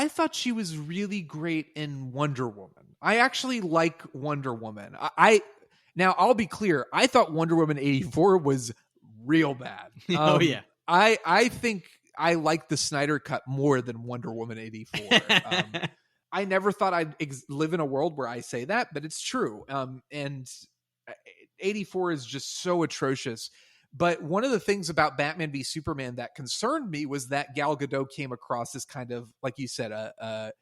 thought she was really great in Wonder Woman. I actually like Wonder Woman. Now I'll be clear. I thought Wonder Woman 84 was real bad. I think I like the Snyder cut more than Wonder Woman 84. I never thought I'd live in a world where I say that, but it's true. And 84 is just so atrocious. But one of the things about Batman v Superman that concerned me was that Gal Gadot came across as kind of, like you said, a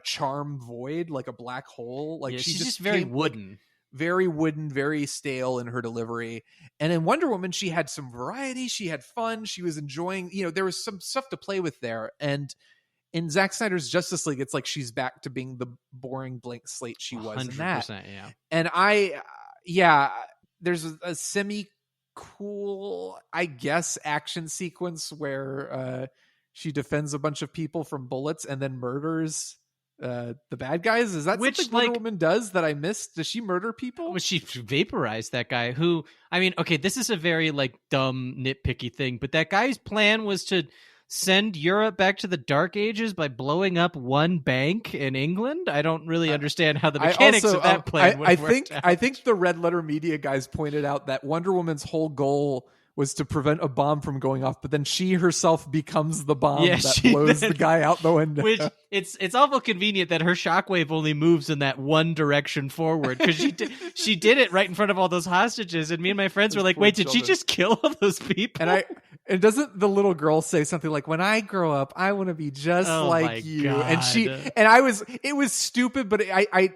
charm void, like a black hole. Like she's just very wooden. Very wooden, very stale in her delivery. And in Wonder Woman, she had some variety. She had fun. She was enjoying, there was some stuff to play with there. And in Zack Snyder's Justice League, it's like she's back to being the boring blank slate she was in that. Yeah. And there's a semi-cool, I guess, action sequence where she defends a bunch of people from bullets and then murders the bad guys. Is that something Wonder Woman does that I missed? Does she murder people? Well, she vaporized that guy who, I mean, okay, this is a very dumb nitpicky thing, but that guy's plan was to send Europe back to the Dark Ages by blowing up one bank in England. I don't really understand how the mechanics of that plan would work out. I think the Red Letter Media guys pointed out that Wonder Woman's whole goal was to prevent a bomb from going off, but then she herself becomes the bomb that blows the guy out the window. Which it's awful convenient that her shockwave only moves in that one direction forward, because she did it right in front of all those hostages, and me and my friends were like, "Wait, did she just kill all those people?" And doesn't the little girl say something like, "When I grow up, I want to be just like you"? God. It was stupid, but I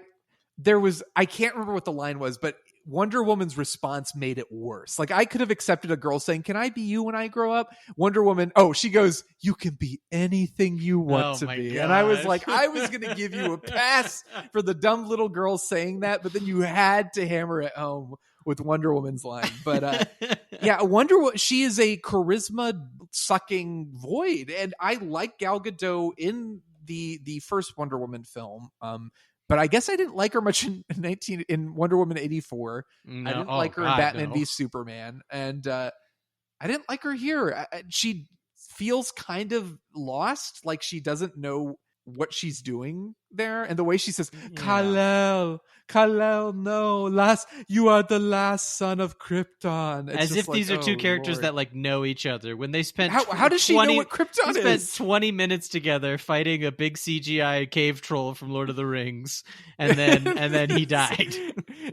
can't remember what the line was, but Wonder Woman's response made it worse. Like, I could have accepted a girl saying, "Can I be you when I grow up?" Wonder Woman, she goes, "You can be anything you want to be." God. And I was like, I was going to give you a pass for the dumb little girl saying that, but then you had to hammer it home with Wonder Woman's line. But Wonder Woman, she is a charisma sucking void, and I like Gal Gadot in the first Wonder Woman film. But I guess I didn't like her much in Wonder Woman 84. No. I didn't like her in Batman v Superman. And I didn't like her here. She feels kind of lost, like she doesn't know what she's doing there. And the way she says, Kal-El, no, you are the last son of Krypton. As if these are two characters Lord. that know each other. When they spent how does she know what Krypton is? Spent 20 minutes together fighting a big CGI cave troll from Lord of the Rings, and then he died.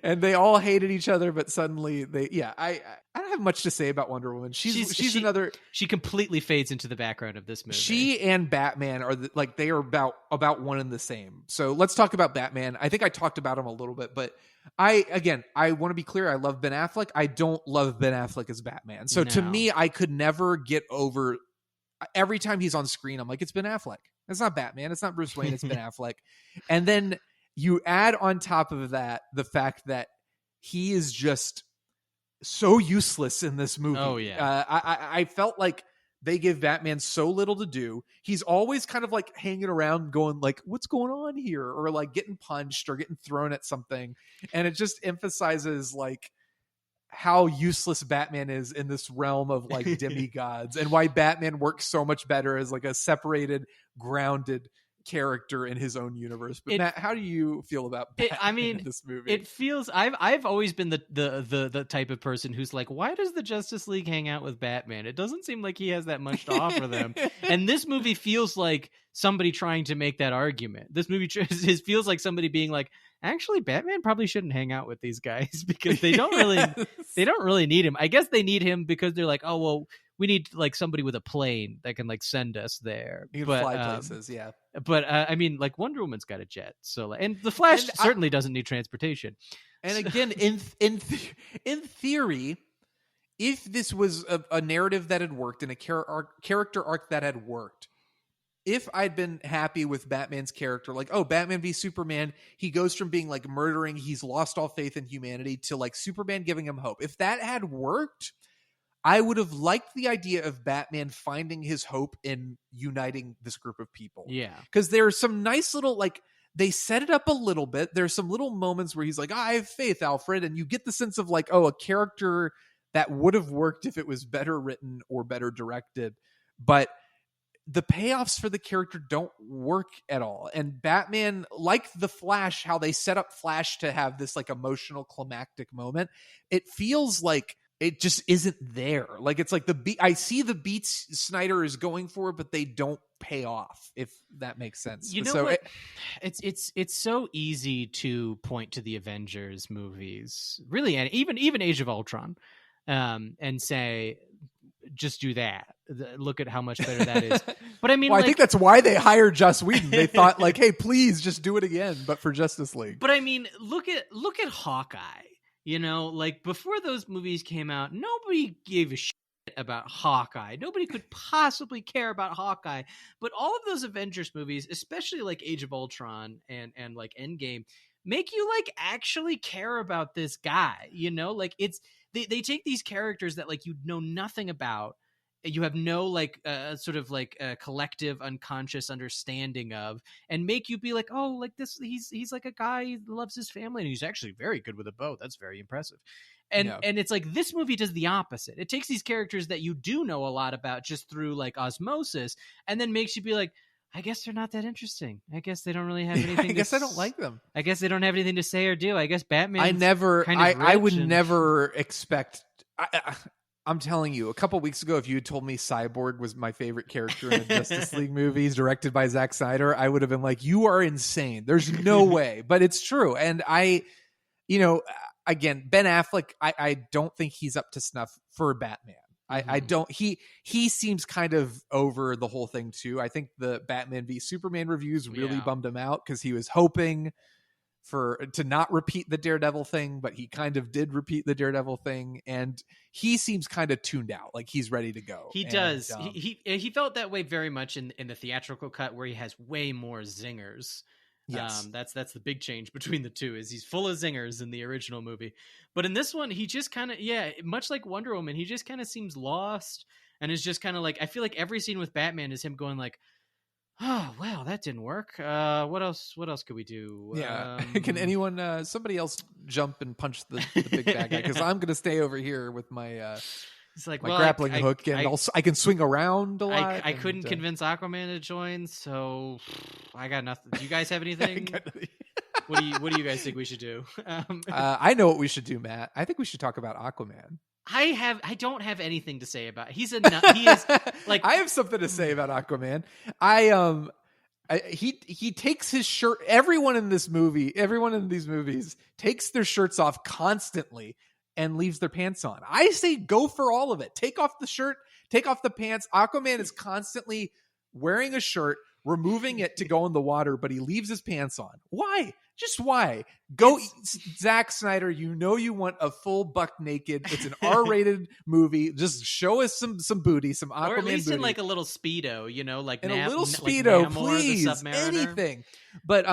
And they all hated each other, but suddenly I don't have much to say about Wonder Woman. She's another. She completely fades into the background of this movie. She and Batman are they are about one and the same. So let's talk about Batman. I think I talked about him a little bit, but I want to be clear. I love Ben Affleck. I don't love Ben Affleck as Batman. So to me, I could never get over. Every time he's on screen, I'm like, it's Ben Affleck. It's not Batman. It's not Bruce Wayne. It's Ben Affleck. And then you add on top of that the fact that he is just so useless in this movie. Oh yeah. I felt like they give Batman so little to do. He's always kind of hanging around going what's going on here? Or getting punched or getting thrown at something. And it just emphasizes how useless Batman is in this realm of demigods, and why Batman works so much better as a separated, grounded character in his own universe. But Matt, how do you feel about Batman in this movie? It feels I've always been the type of person who's like, why does the Justice League hang out with Batman? It doesn't seem like he has that much to offer them. And this movie feels like somebody trying to make that argument. This movie feels like somebody being like, actually, Batman probably shouldn't hang out with these guys because they don't really need him. I guess they need him because they're like, oh well, we need somebody with a plane that can send us there. You can fly places, yeah. But I mean, Wonder Woman's got a jet, so and the Flash certainly doesn't need transportation. And again, in theory, if this was a narrative that had worked and a character arc that had worked, if I'd been happy with Batman's character, Batman v Superman, he goes from being murdering, he's lost all faith in humanity, to Superman giving him hope. If that had worked, I would have liked the idea of Batman finding his hope in uniting this group of people. Yeah. Because there's some nice little, they set it up a little bit. There's some little moments where he's like, I have faith, Alfred. And you get the sense of a character that would have worked if it was better written or better directed. But the payoffs for the character don't work at all. And Batman, like the Flash, how they set up Flash to have this emotional climactic moment, it feels like it just isn't there. Like, it's like I see the beats Snyder is going for, but they don't pay off, if that makes sense. You know so what? It's so easy to point to the Avengers movies, really, and even Age of Ultron, and say, just do that. Look at how much better that is. But I mean, I think that's why they hired Joss Whedon. They thought like, hey, please just do it again, but for Justice League. But I mean, look at Hawkeye. You know, like before those movies came out, nobody gave a shit about Hawkeye. Nobody could possibly care about Hawkeye. But all of those Avengers movies, especially like Age of Ultron and like Endgame, make you like actually care about this guy. You know, like they take these characters that like you know nothing about, you have no like sort of like a collective unconscious understanding of, and make you be like, oh, like this, he's like a guy who loves his family and he's actually very good with a bow. That's very impressive. And it's like this movie does the opposite. It takes these characters that you do know a lot about just through like osmosis, and then makes you be like, I guess they're not that interesting. I guess they don't really have anything. I guess I don't like them. I guess they don't have anything to say or do. I guess Batman. I would never expect. I'm telling you, a couple weeks ago, if you had told me Cyborg was my favorite character in the Justice League movies directed by Zack Snyder, I would have been like, you are insane. There's no way. But it's true. And again, Ben Affleck, I don't think he's up to snuff for Batman. I don't. He seems kind of over the whole thing too. I think the Batman v Superman reviews really bummed him out because he was hoping to not repeat the Daredevil thing, but he kind of did repeat the Daredevil thing, and he seems kind of tuned out, like he's ready to go. He does. He felt that way very much in the theatrical cut, where he has way more zingers. Yes. That's the big change between the two, is he's full of zingers in the original movie. But in this one, he just kind of, much like Wonder Woman, he just kind of seems lost, and is just kind of like, I feel like every scene with Batman is him going like, oh, well, that didn't work. What else could we do? Yeah. Can anyone, somebody else jump and punch the big bad guy? Because I'm going to stay over here with my it's like, my grappling hook, and also I can swing around a lot. I couldn't convince Aquaman to join, so I got nothing. Do you guys have anything? What do you guys think we should do? I know what we should do, Matt. I think we should talk about Aquaman. I don't have anything to say about it. He is like, I have something to say about Aquaman. He takes his shirt. Everyone in these movies takes their shirts off constantly and leaves their pants on. I say go for all of it. Take off the shirt, take off the pants. Aquaman is constantly wearing a shirt, removing it to go in the water, but he leaves his pants on. Why? Just why? Go, Zack Snyder. You know you want a full buck naked. It's an R-rated movie. Just show us some booty, some Aquaman, or at least booty. in like a little Speedo, you know, like in a little Speedo, like please, anything. But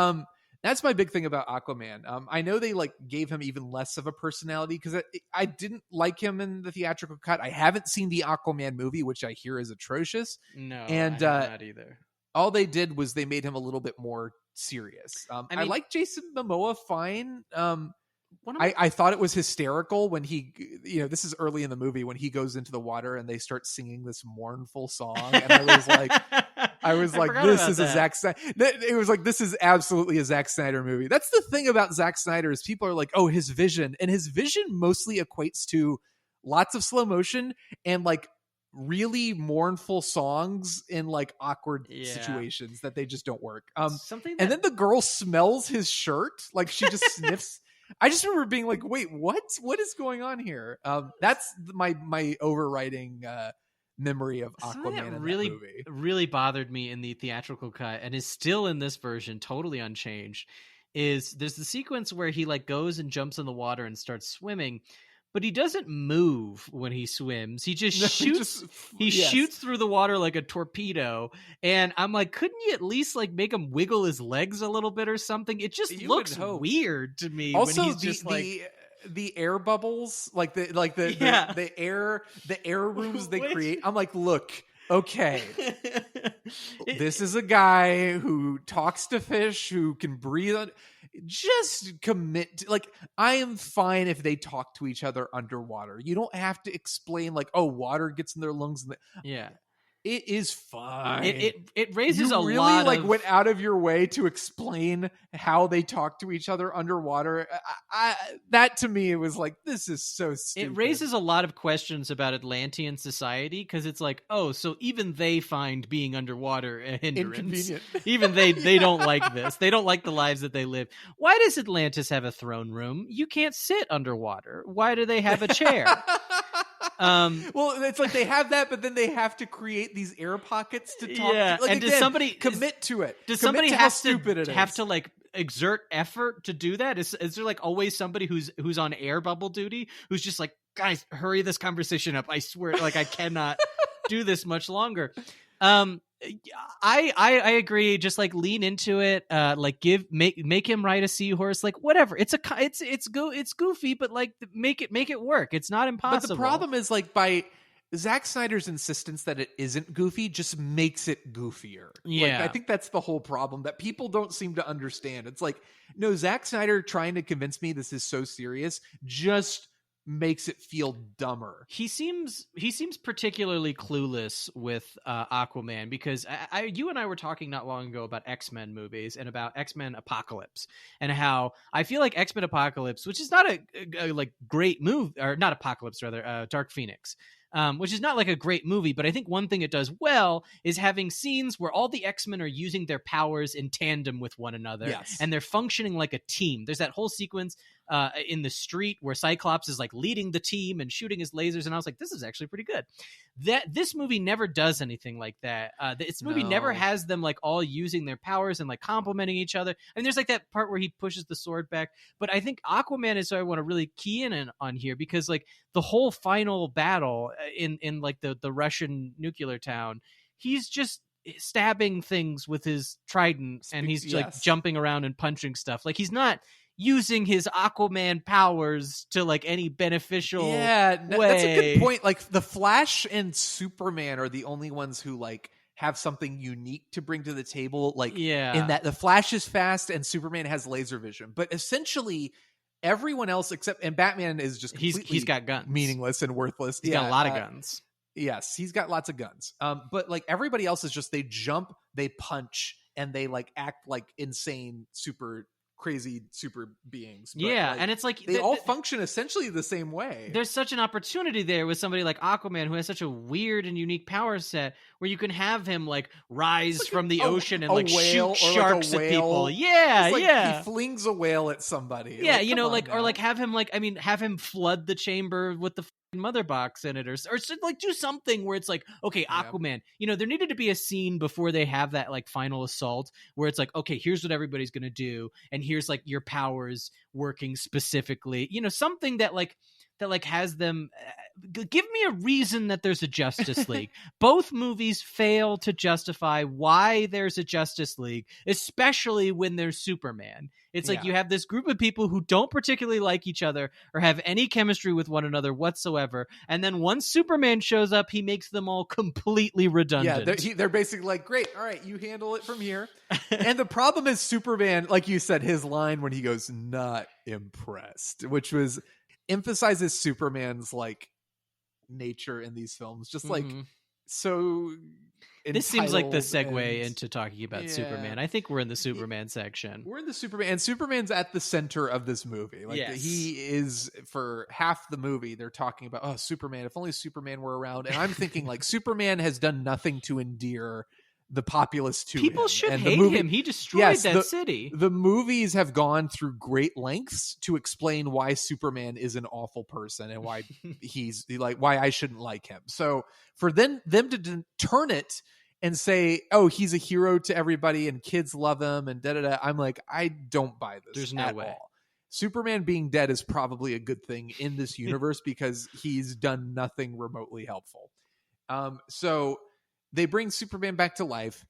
that's my big thing about Aquaman. I know they like gave him even less of a personality because I didn't like him in the theatrical cut. I haven't seen the Aquaman movie, which I hear is atrocious. No, and I have not either. All they did was they made him a little bit more serious. I like Jason Momoa fine. I thought it was hysterical when he, this is early in the movie when he goes into the water and they start singing this mournful song, and I was like, this is a Zack Snyder. It was like, this is absolutely a Zack Snyder movie. That's the thing about Zack Snyder, is people are like, oh, his vision, and his vision mostly equates to lots of slow motion and like really mournful songs in like awkward situations that they just don't work. And then the girl smells his shirt, like she just sniffs. I just remember being like, wait, what is going on here? That's my overriding memory of Aquaman. That really bothered me in the theatrical cut, and is still in this version totally unchanged, is there's the sequence where he like goes and jumps in the water and starts swimming, but he doesn't move when he swims. He just shoots. He shoots through the water like a torpedo. And I'm like, couldn't you at least like make him wiggle his legs a little bit or something? It just looks weird to me. Also, when he's just the air bubbles, the air rooms they create. I'm like, look. Okay, this is a guy who talks to fish, who can breathe. Just commit to, like, I am fine if they talk to each other underwater. You don't have to explain like, oh, water gets in their lungs. It is fine. It raises you a really lot like of... went out of your way to explain how they talk to each other underwater. That to me, it was like, this is so stupid. It raises a lot of questions about Atlantean society, because it's like, oh, so even they find being underwater a hindrance. Inconvenient. Even they don't like this. They don't like the lives that they live. Why does Atlantis have a throne room? You can't sit underwater. Why do they have a chair? Well, it's like they have that, but then they have to create these air pockets to talk. Yeah, to. Like, and does somebody commit to it? Does Commit somebody to have to like exert effort to do that? Is there like always somebody who's on air bubble duty who's just like, guys, hurry this conversation up? I swear, like I cannot do this much longer. I agree. Just like lean into it. Like make him ride a seahorse. Like whatever. It's goofy, but like make it work. It's not impossible. But the problem is like by Zack Snyder's insistence that it isn't goofy just makes it goofier. Yeah, like, I think that's the whole problem that people don't seem to understand. It's like, no, Zack Snyder trying to convince me this is so serious just makes it feel dumber. He seems particularly clueless with Aquaman, because you and I were talking not long ago about X-Men movies and about X-Men Apocalypse, and how I feel like X-Men Apocalypse, which is not a like great movie, or not Apocalypse rather, Dark Phoenix, which is not like a great movie, but I think one thing it does well is having scenes where all the X-Men are using their powers in tandem with one another, yes, and they're functioning like a team. There's that whole sequence in the street where Cyclops is like leading the team and shooting his lasers, and I was like, this is actually pretty good. This movie never does anything like that. This movie never has them like all using their powers and like complementing each other. I mean, there's like that part where he pushes the sword back, but I think Aquaman is what I want to really key in on here, because like the whole final battle in like the Russian nuclear town, he's just stabbing things with his trident, and he's like jumping around and punching stuff. Like he's not using his Aquaman powers to like any beneficial way. That's a good point. Like the Flash and Superman are the only ones who like have something unique to bring to the table. Like in that the Flash is fast and Superman has laser vision, but essentially everyone else and Batman is just he's got guns, meaningless and worthless. He's got a lot of guns. Yes, he's got lots of guns. But like everybody else is just, they jump, they punch, and they like act like insane crazy super beings. But like, and it's like they all function essentially the same way. There's such an opportunity there with somebody like Aquaman, who has such a weird and unique power set, where you can have him like rise like from the ocean and like shoot sharks at people. He flings a whale at somebody. Yeah, like, or like have him flood the chamber with the mother box in it, or like do something where it's like, okay, Aquaman, there needed to be a scene before they have that like final assault where it's like, okay, here's what everybody's gonna do, and here's like your powers working specifically, something that has them give me a reason that there's a Justice League. Both movies fail to justify why there's a Justice League, especially when there's Superman. It's like you have this group of people who don't particularly like each other or have any chemistry with one another whatsoever, and then once Superman shows up, he makes them all completely redundant. Yeah, they're basically like, great, all right, you handle it from here. And the problem is Superman, like you said, his line when he goes, "Not impressed," which was emphasizes Superman's like nature in these films, just like so this seems like the segue into talking about Superman. I think we're in the Superman section. We're in the Superman, and Superman's at the center of this movie. Like he is, for half the movie they're talking about, oh, Superman, if only Superman were around. And I'm thinking like Superman has done nothing to endear the populace to people him. Should hate him. He destroyed that city. The movies have gone through great lengths to explain why Superman is an awful person and why he's like, why I shouldn't like him. So for them to turn it and say, oh, he's a hero to everybody and kids love him and da-da-da, I'm like, I don't buy this. There's no way. All. Superman being dead is probably a good thing in this universe because he's done nothing remotely helpful. So they bring Superman back to life,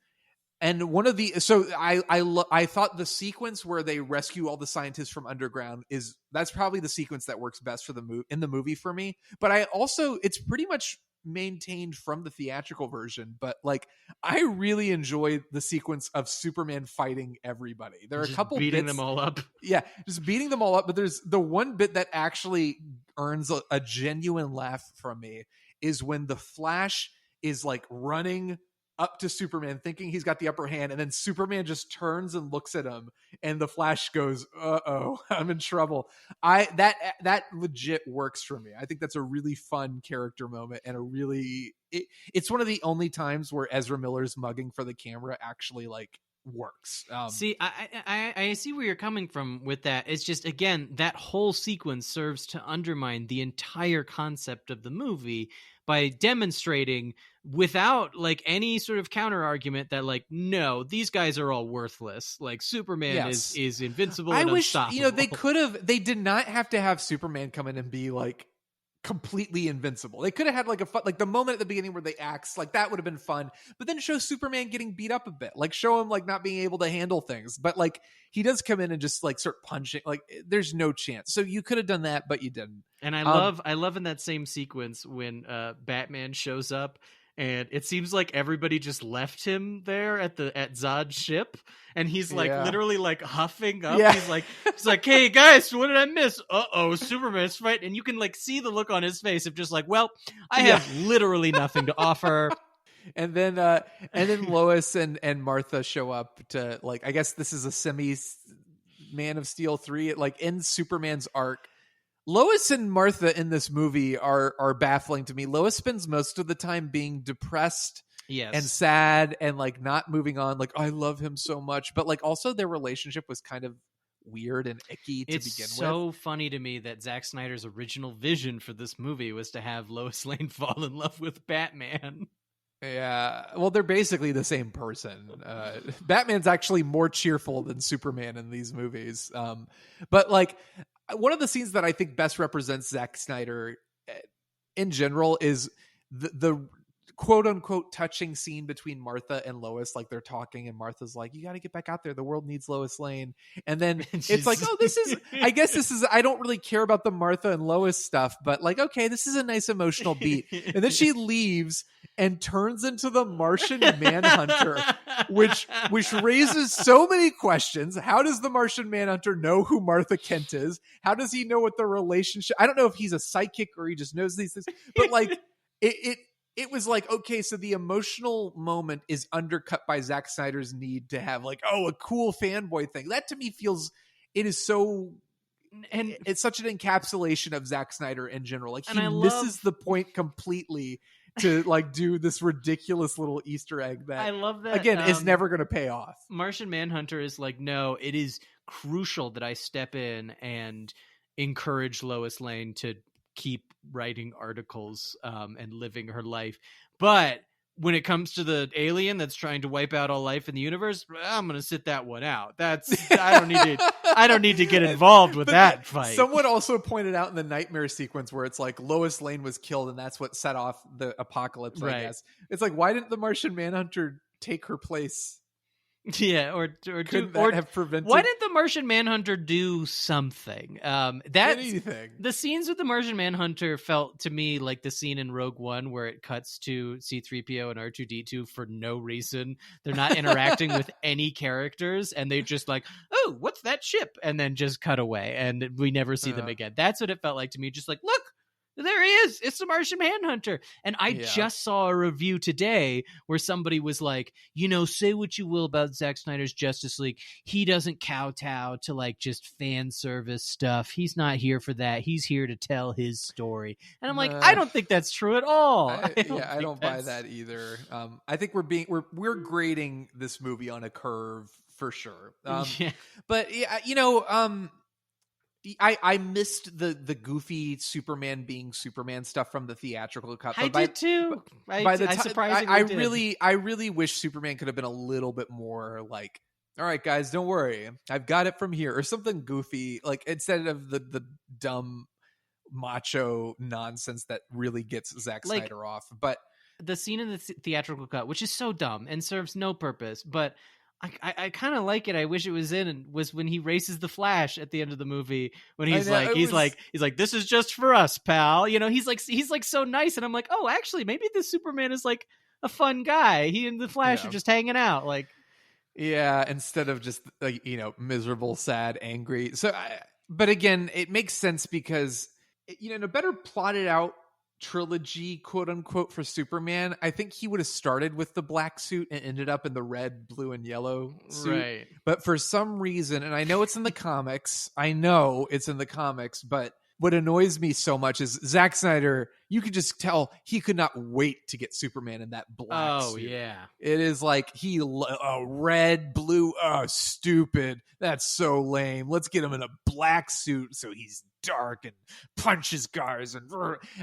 and one of the I thought the sequence where they rescue all the scientists from underground that's probably the sequence that works best for in the movie for me. But I also, it's pretty much maintained from the theatrical version, but like I really enjoy the sequence of Superman fighting everybody. There are just a couple beating bits, them all up. Yeah, just beating them all up. But there's the one bit that actually earns a genuine laugh from me is when the Flash is like running up to Superman thinking he's got the upper hand, and then Superman just turns and looks at him, and the Flash goes, uh-oh, I'm in trouble. That legit works for me. I think that's a really fun character moment, and it's one of the only times where Ezra Miller's mugging for the camera actually like works. See, I see where you're coming from with that. It's just, again, that whole sequence serves to undermine the entire concept of the movie by demonstrating without like any sort of counter argument that like, no, these guys are all worthless. Like Superman is invincible and unstoppable. They did not have to have Superman come in and be like completely invincible. They could have had like like the moment at the beginning where they axe, like that would have been fun, but then show Superman getting beat up a bit, like show him like not being able to handle things, but like he does come in and just like start punching, like there's no chance. So you could have done that, but you didn't. And I love in that same sequence when Batman shows up, and it seems like everybody just left him there at Zod's ship, and he's like literally like huffing up. Yeah. He's like, hey guys, what did I miss? Superman's fighting, and you can like see the look on his face of just like, well, I have literally nothing to offer. And then Lois and Martha show up to, like, I guess this is a semi Man of Steel 3. It like ends Superman's arc. Lois and Martha in this movie are baffling to me. Lois spends most of the time being depressed and sad and like not moving on. Like, I love him so much, but like also their relationship was kind of weird and icky to begin with. It's so funny to me that Zack Snyder's original vision for this movie was to have Lois Lane fall in love with Batman. Yeah, well, they're basically the same person. Batman's actually more cheerful than Superman in these movies. But like, one of the scenes that I think best represents Zack Snyder in general is the quote unquote touching scene between Martha and Lois. Like they're talking and Martha's like, you got to get back out there. The world needs Lois Lane. And then it's like, oh, I don't really care about the Martha and Lois stuff, but like, okay, this is a nice emotional beat. And then she leaves and turns into the Martian Manhunter, which raises so many questions. How does the Martian Manhunter know who Martha Kent is? How does he know what the relationship? I don't know if he's a psychic or he just knows these things, but like it was like, okay, so the emotional moment is undercut by Zack Snyder's need to have like, a cool fanboy thing. That to me feels, it is so, and it's such an encapsulation of Zack Snyder in general. Like he misses the point completely to like do this ridiculous little Easter egg that, I love that, again, is never going to pay off. Martian Manhunter is like, no, it is crucial that I step in and encourage Lois Lane to keep writing articles and living her life. But when it comes to the alien that's trying to wipe out all life in the universe, I'm going to sit that one out. I don't need to get involved with that fight. Someone also pointed out in the nightmare sequence where it's like Lois Lane was killed and that's what set off the apocalypse, right. I guess. It's like, why didn't the Martian Manhunter take her place? Yeah, or have prevented. Why didn't the Martian Manhunter do something? Anything. The scenes with the Martian Manhunter felt to me like the scene in Rogue One where it cuts to C-3PO and R2-D2 for no reason. They're not interacting with any characters, and they just like, oh, what's that ship? And then just cut away, and we never see them again. That's what it felt like to me. Just like, look, there he is. It's the Martian Manhunter. And I just saw a review today where somebody was like, say what you will about Zack Snyder's Justice League. He doesn't kowtow to like just fan service stuff. He's not here for that. He's here to tell his story. And I'm like, I don't think that's true at all. I don't buy that either. I think we're grading this movie on a curve for sure. But I missed the goofy Superman being Superman stuff from the theatrical cut. I did too. I really wish Superman could have been a little bit more like, all right, guys, don't worry, I've got it from here, or something goofy, like instead of the dumb macho nonsense that really gets Zack Snyder off. But the scene in the theatrical cut, which is so dumb and serves no purpose, but I kind of like it. I wish it was was when he races the Flash at the end of the movie, when he's like, this is just for us, pal. He's like so nice. And I'm like, oh, actually, maybe this Superman is like a fun guy. He and the Flash are just hanging out. Like, yeah, instead of just like, miserable, sad, angry. So, but again, it makes sense because, in a better plotted out trilogy, quote unquote, for Superman, I think he would have started with the black suit and ended up in the red, blue, and yellow suit. Right. But for some reason, and I know it's in the comics, but what annoys me so much is Zack Snyder, you could just tell he could not wait to get Superman in that black suit. Oh, yeah. It is like red, blue, stupid. That's so lame. Let's get him in a black suit so he's dark and punches guys. And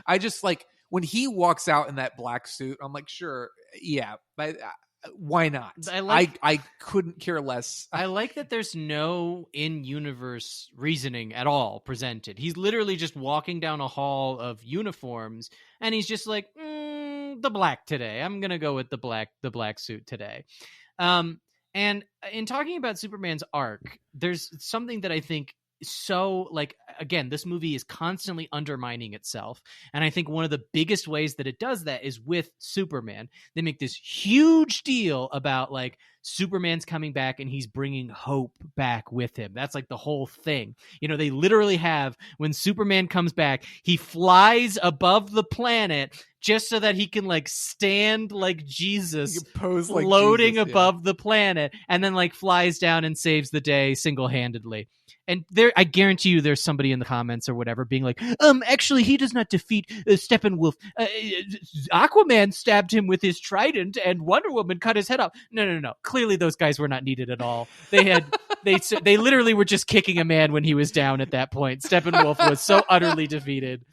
I just like, when he walks out in that black suit, I'm like, sure, yeah, but why not? I couldn't care less. I like that there's no in-universe reasoning at all presented. He's literally just walking down a hall of uniforms, and he's just like, the black today. I'm gonna go with the black suit today. And in talking about Superman's arc, there's something that I think so, like, again, this movie is constantly undermining itself, and I think one of the biggest ways that it does that is with Superman. They make this huge deal about like Superman's coming back and he's bringing hope back with him. That's like the whole thing. You know, they literally have, when Superman comes back, he flies above the planet just so that he can like stand like Jesus, pose like floating Jesus, above the planet, and then like flies down and saves the day single-handedly. And there, I guarantee you, there's somebody in the comments or whatever being like, actually, he does not defeat Steppenwolf. Aquaman stabbed him with his trident, and Wonder Woman cut his head off. No. Clearly, those guys were not needed at all. They literally were just kicking a man when he was down at that point. Steppenwolf was so utterly defeated.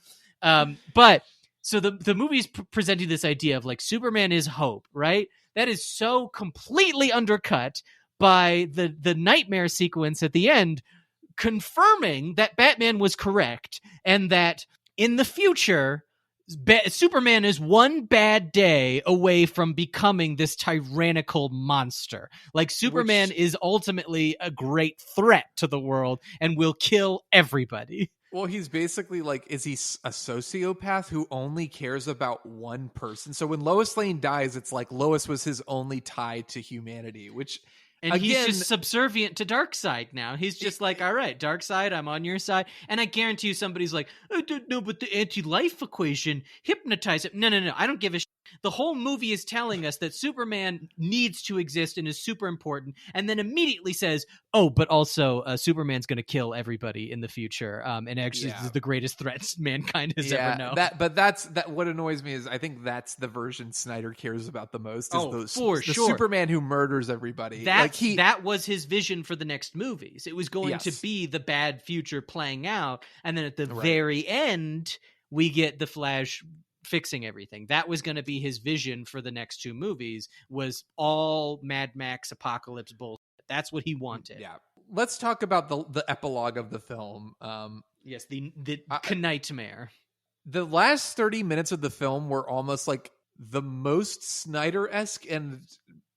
But so the movie's presenting this idea of like Superman is hope, right? That is so completely undercut by the nightmare sequence at the end, confirming that Batman was correct and that in the future, Superman is one bad day away from becoming this tyrannical monster. Like Superman is ultimately a great threat to the world and will kill everybody. Well, he's basically like, is he a sociopath who only cares about one person? So when Lois Lane dies, it's like Lois was his only tie to humanity, which... And again, he's just subservient to Darkseid now. He's just like, all right, Darkseid, I'm on your side. And I guarantee you somebody's like, no, but the anti-life equation, hypnotize it. No, I don't give a shit. The whole movie is telling us that Superman needs to exist and is super important, and then immediately says, oh, but also Superman's going to kill everybody in the future, and actually this is the greatest threat mankind has ever known. That's what annoys me is I think that's the version Snyder cares about the most, is the sure. Superman who murders everybody. That was his vision for the next movies. It was going to be the bad future playing out, and then at the very end, we get the Flash fixing everything. That was going to be his vision for the next two movies, was all Mad Max apocalypse bullshit. That's what he wanted. Yeah. Let's talk about the epilogue of the film. Yes, the nightmare. The last 30 minutes of the film were almost like the most Snyder-esque, and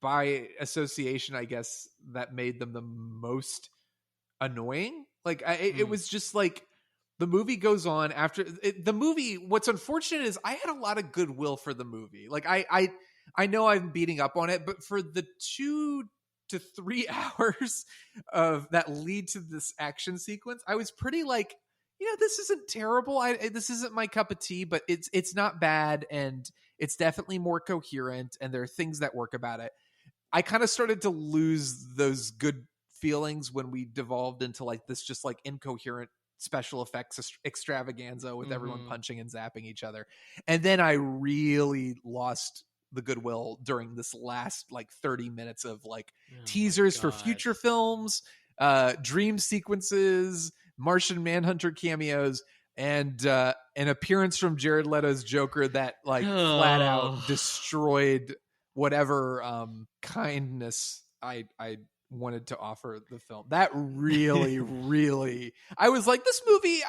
by association, I guess, that made them the most annoying. Like, it was just like, the movie goes on after the movie. What's unfortunate is I had a lot of goodwill for the movie. Like I know I'm beating up on it, but for the 2 to 3 hours of that lead to this action sequence, I was pretty like, this isn't terrible. This isn't my cup of tea, but it's not bad, and it's definitely more coherent, and there are things that work about it. I kind of started to lose those good feelings when we devolved into like this just like incoherent special effects extravaganza with everyone punching and zapping each other. And then I really lost the goodwill during this last like 30 minutes of like teasers for future films, dream sequences, Martian Manhunter cameos, and an appearance from Jared Leto's Joker that like flat out destroyed whatever kindness I wanted to offer the film. That really really, I was like, this movie,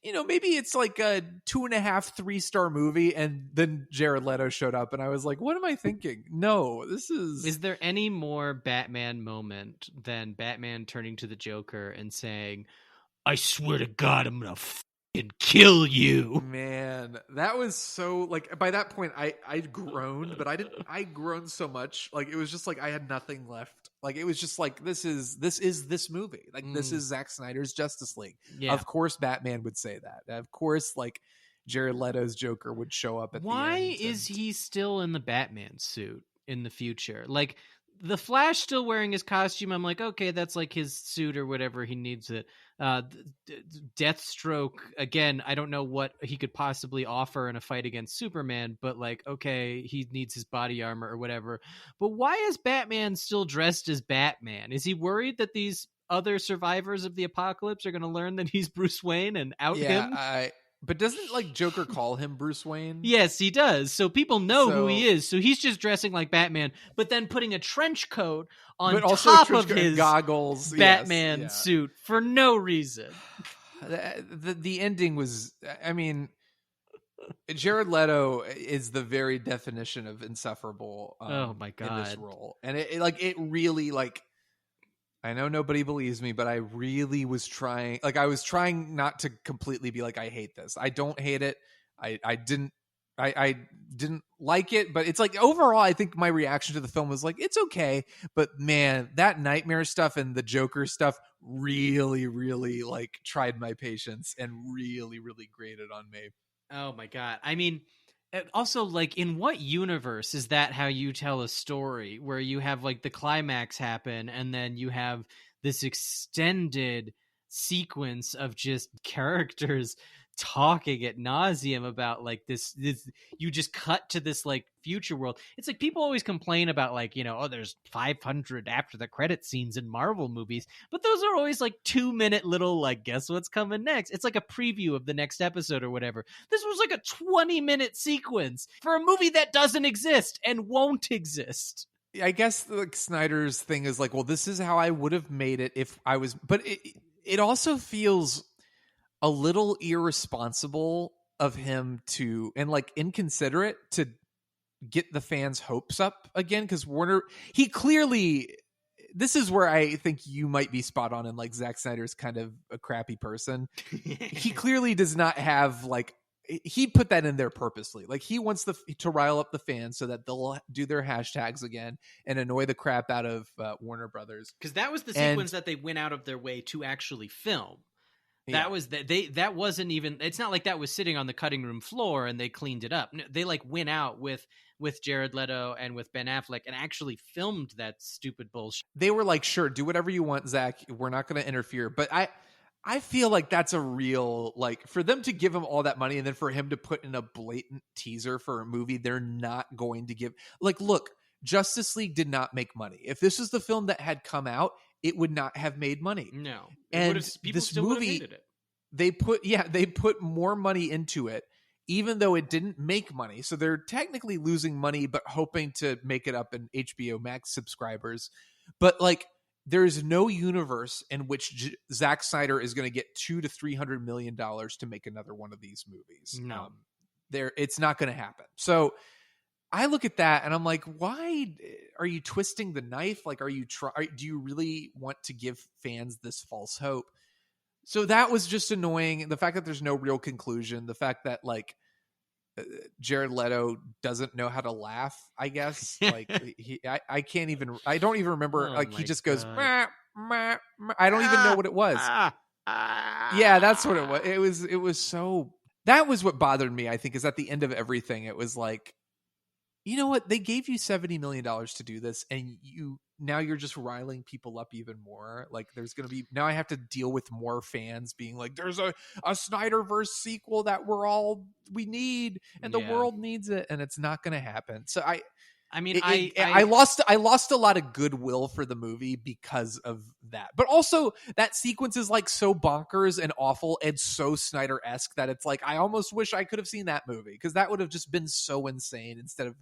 maybe it's like a 2.5 3-star movie, and then Jared Leto showed up and I was like, what am I thinking? No, this is there any more Batman moment than Batman turning to the Joker and saying, I swear to God, I'm gonna fucking kill you? Man, that was so like, by that point I groaned, but I groaned so much, like it was just like I had nothing left. Like it was just like, this is this movie. Like this is Zack Snyder's Justice League. Yeah. Of course Batman would say that. Of course, like Jared Leto's Joker would show up at Why the end. is he still in the Batman suit in the future? Like, the Flash still wearing his costume. I'm like, okay, that's like his suit or whatever. He needs it. Deathstroke, again, I don't know what he could possibly offer in a fight against Superman, but like, okay, he needs his body armor or whatever. But why is Batman still dressed as Batman? Is he worried that these other survivors of the apocalypse are going to learn that he's Bruce Wayne and out him? But doesn't like Joker call him Bruce Wayne? Yes, he does. So people know who he is. So he's just dressing like Batman, but then putting a trench coat on top of his goggles, Batman suit for no reason. The ending was, I mean, Jared Leto is the very definition of insufferable. Oh my God. In this role, and it really like. I know nobody believes me, but I really was trying. Like, I was trying not to completely be like, I hate this. I don't hate it. I didn't like it, but it's like overall, I think my reaction to the film was like, it's okay. But man, that nightmare stuff and the Joker stuff really, really like tried my patience and really, really grated on me. Oh my God. I mean, also, like, in what universe is that how you tell a story where you have like the climax happen and then you have this extended sequence of just characters talking ad nauseum about like this you just cut to this like future world. It's like people always complain about like, you know, oh, there's 500 after the credit scenes in Marvel movies, but those are always like 2-minute little like, guess what's coming next. It's like a preview of the next episode or whatever. This was like a 20-minute sequence for a movie that doesn't exist and won't exist. I guess like Snyder's thing is like, well, this is how I would have made it if I was, but it also feels a little irresponsible of him to, and like inconsiderate to get the fans' hopes up again. Cause Warner, he clearly, this is where I think you might be spot on, and like Zack Snyder's kind of a crappy person. He clearly does not have like, he put that in there purposely. Like he wants to rile up the fans so that they'll do their hashtags again and annoy the crap out of Warner Brothers. Cause that was the sequence that they went out of their way to actually film. That was that wasn't even, it's not like that was sitting on the cutting room floor and they cleaned it up. No, they like went out with Jared Leto and with Ben Affleck and actually filmed that stupid bullshit. They were like, sure, do whatever you want, Zach. We're not going to interfere. But I feel like that's a real, like, for them to give him all that money and then for him to put in a blatant teaser for a movie they're not going to give. Like, look, Justice League did not make money. If this was the film that had come out, it would not have made money. No. And people this still movie, hated it. they put more money into it, even though it didn't make money. So they're technically losing money, but hoping to make it up in HBO Max subscribers. But like, there's no universe in which Zack Snyder is going to get $200 to $300 million to make another one of these movies. No, it's not going to happen. So I look at that and I'm like, why are you twisting the knife? Like, do you really want to give fans this false hope? So that was just annoying. The fact that there's no real conclusion, the fact that like Jared Leto doesn't know how to laugh, I guess. Like I don't even remember. Like he just goes, meh, meh, meh. I don't even know what it was. Yeah, that's what it was. It was so, that was what bothered me, I think, is at the end of everything. It was like, you know what? They gave you $70 million to do this, and now you're just riling people up even more. Like there's going to be, now I have to deal with more fans being like, there's a Snyderverse sequel that we need, and the world needs it, and it's not going to happen. So I lost a lot of goodwill for the movie because of that. But also that sequence is like so bonkers and awful and so Snyder-esque that it's like, I almost wish I could have seen that movie, because that would have just been so insane instead of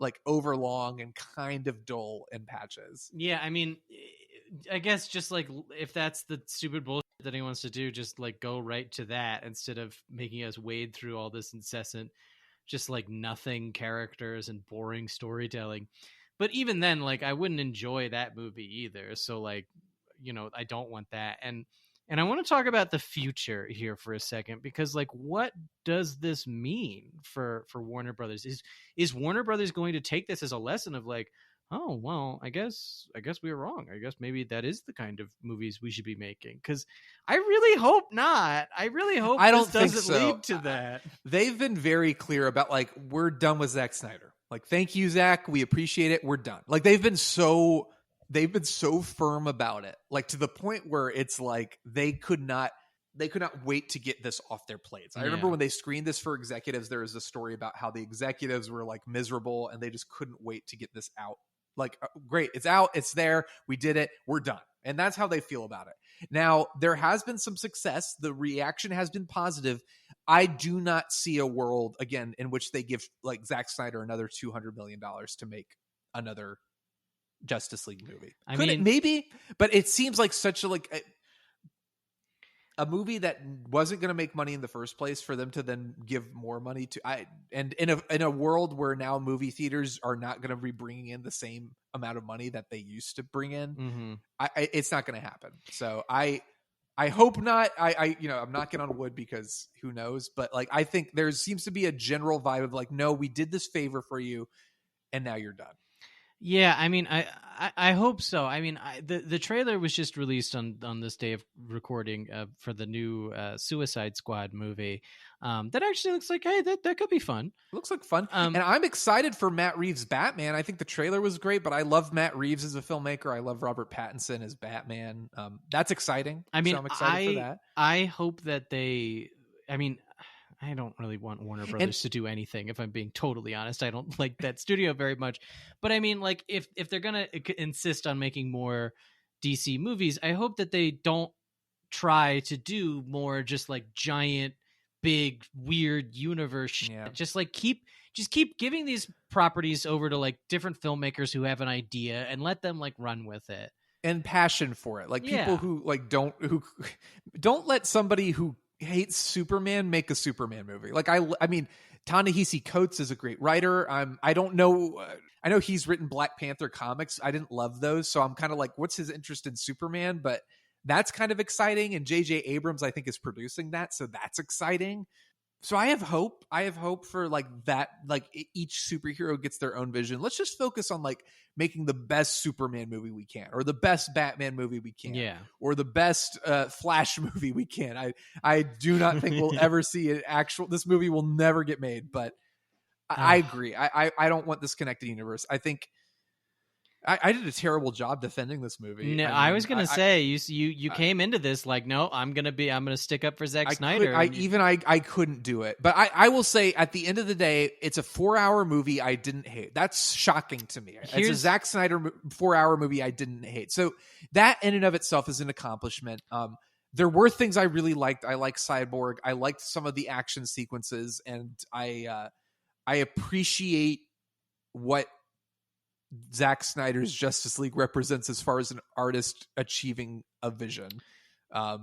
like overlong and kind of dull in patches. Yeah, I mean, I guess just like, if that's the stupid bullshit that he wants to do, just like go right to that instead of making us wade through all this incessant, just like nothing characters and boring storytelling. But even then, like, I wouldn't enjoy that movie either. So like, you know, I don't want that. And I want to talk about the future here for a second, because like, what does this mean for Warner Brothers? Is Warner Brothers going to take this as a lesson of like, oh well, I guess we were wrong. I guess maybe that is the kind of movies we should be making, because I really hope not. I really hope I this don't think doesn't so. lead to that. They've been very clear about like, we're done with Zack Snyder. Like, thank you, Zack. We appreciate it. We're done. Like, they've been so firm about it, like to the point where it's like they could not wait to get this off their plates. I remember when they screened this for executives, there was a story about how the executives were like miserable and they just couldn't wait to get this out. Like, great, it's out, it's there, we did it, we're done. And that's how they feel about it. Now, there has been some success. The reaction has been positive. I do not see a world, again, in which they give like Zack Snyder another $200 million to make another Justice League movie. Could it? Maybe, but it seems like such a movie that wasn't going to make money in the first place for them to then give more money to. And in a world where now movie theaters are not going to be bringing in the same amount of money that they used to bring in, it's not going to happen. So I hope not. I'm knocking on wood because who knows, but like, I think there seems to be a general vibe of like, no, we did this favor for you and now you're done. Yeah, I mean, I hope so. I mean, the trailer was just released on this day of recording for the new Suicide Squad movie. That actually looks like, hey, that could be fun. It looks like fun. And I'm excited for Matt Reeves' Batman. I think the trailer was great, but I love Matt Reeves as a filmmaker. I love Robert Pattinson as Batman. That's exciting. I mean, so I'm excited for that. I hope that I don't really want Warner Brothers to do anything, if I'm being totally honest. I don't like that studio very much. But I mean, like, if they're going to insist on making more DC movies, I hope that they don't try to do more just like giant, big, weird universe shit. Yeah. Just keep giving these properties over to like different filmmakers who have an idea and let them like run with it. And passion for it. Like people who like don't let somebody who hates Superman make a Superman movie. Like I mean, Ta-Nehisi Coates is a great writer. I don't know. I know he's written Black Panther comics. I didn't love those, so I'm kind of like, what's his interest in Superman? But that's kind of exciting. And J.J. Abrams, I think, is producing that, so that's exciting. So I have hope. I have hope for like that. Like each superhero gets their own vision. Let's just focus on like making the best Superman movie we can, or the best Batman movie we can, or the best Flash movie we can. I do not think we'll ever see an actual. This movie will never get made. But I agree. I don't want this connected universe. I think I did a terrible job defending this movie. No, I was gonna say you came into this like, no, I'm gonna stick up for Zack Snyder. I couldn't do it, but I will say at the end of the day, it's a 4-hour movie I didn't hate. That's shocking to me. It's a Zack Snyder 4-hour movie I didn't hate. So that in and of itself is an accomplishment. There were things I really liked. I liked Cyborg. I liked some of the action sequences, and I appreciate what Zack Snyder's Justice League represents as far as an artist achieving a vision. So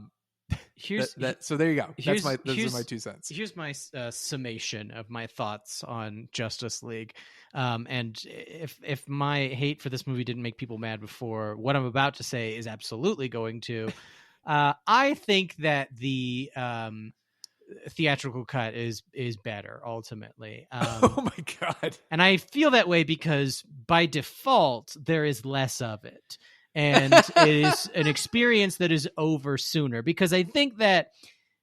there you go. Those are my 2 cents. Here's my summation of my thoughts on Justice League. And if my hate for this movie didn't make people mad before, what I'm about to say is absolutely going to. I think that the theatrical cut is better ultimately. Oh my god. And I feel that way because by default there is less of it, and it is an experience that is over sooner, because I think that,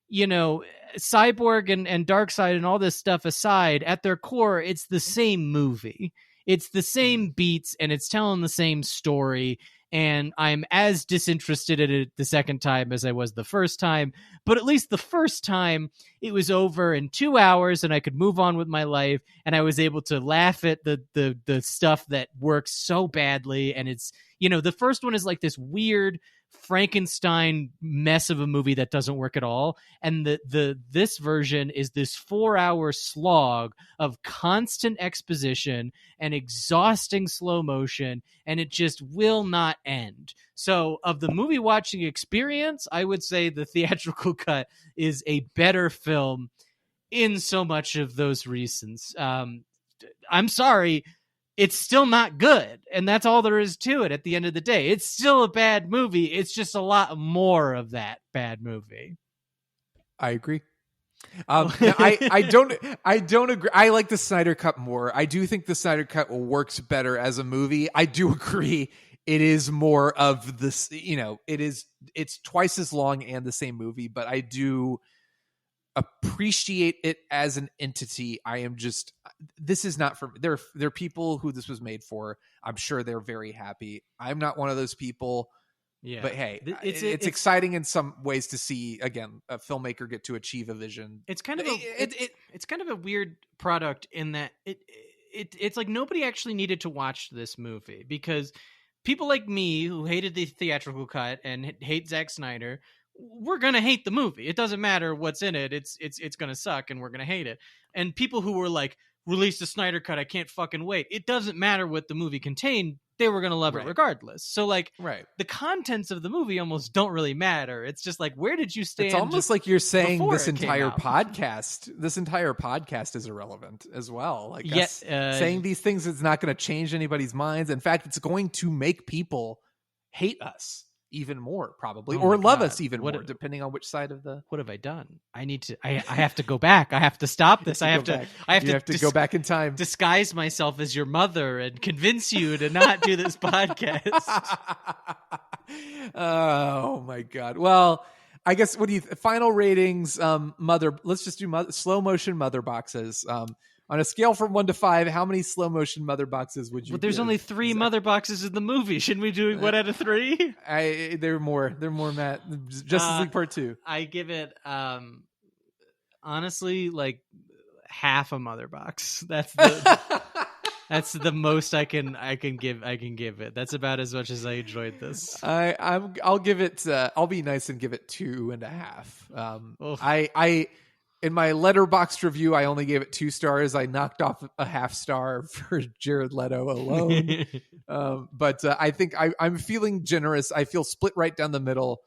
you know, Cyborg and Darkseid and all this stuff aside, at their core it's the same movie. It's the same beats and it's telling the same story. And I'm as disinterested in it the second time as I was the first time. But at least the first time, it was over in 2 hours and I could move on with my life. And I was able to laugh at the stuff that works so badly. And it's, you know, the first one is like this weird Frankenstein mess of a movie that doesn't work at all. And this version is this 4-hour slog of constant exposition and exhausting slow motion, and it just will not end. So of the movie watching experience, I would say the theatrical cut is a better film in so much of those reasons. I'm sorry, it's still not good, and that's all there is to it at the end of the day. It's still a bad movie. It's just a lot more of that bad movie. I agree. I don't agree. I like the Snyder Cut more. I do think the Snyder Cut works better as a movie. I do agree. It is more of this, it's twice as long and the same movie, but I do appreciate it as an entity. This is not for, there are people who this was made for. I'm sure they're very happy. I'm not one of those people. Yeah, but hey, it's exciting in some ways to see again a filmmaker get to achieve a vision. It's kind of it's kind of a weird product in that it's like nobody actually needed to watch this movie, because people like me who hated the theatrical cut and hate Zack Snyder, we're gonna hate the movie. It doesn't matter what's in it. It's gonna suck and we're gonna hate it. And people who were like, release the Snyder cut, I can't fucking wait. It doesn't matter what the movie contained. They were going to love it regardless. So like the contents of the movie almost don't really matter. It's just like, where did you stand? It's almost like you're saying this entire podcast is irrelevant as well. Like saying these things is not going to change anybody's minds. In fact, it's going to make people hate us even more probably, or love us even more, depending on which side of the... What have I done? I have to go back. I have to stop this. I have to go back in time, disguise myself as your mother and convince you to not do this podcast. Oh my God. Well, I guess, what do you final ratings? Let's just do slow motion mother boxes. On a scale from 1 to 5, how many slow motion mother boxes would you? Well, there's only 3 mother boxes in the movie. Shouldn't we do 1 out of 3? They're more, Matt. Justice League Part 2. I give it, honestly, like half a mother box. That's the most I can give it. That's about as much as I enjoyed this. I'll give it. I'll be nice and give it 2.5. In my Letterboxd review, I only gave it 2 stars. I knocked off a half star for Jared Leto alone. But I think I'm feeling generous. I feel split right down the middle.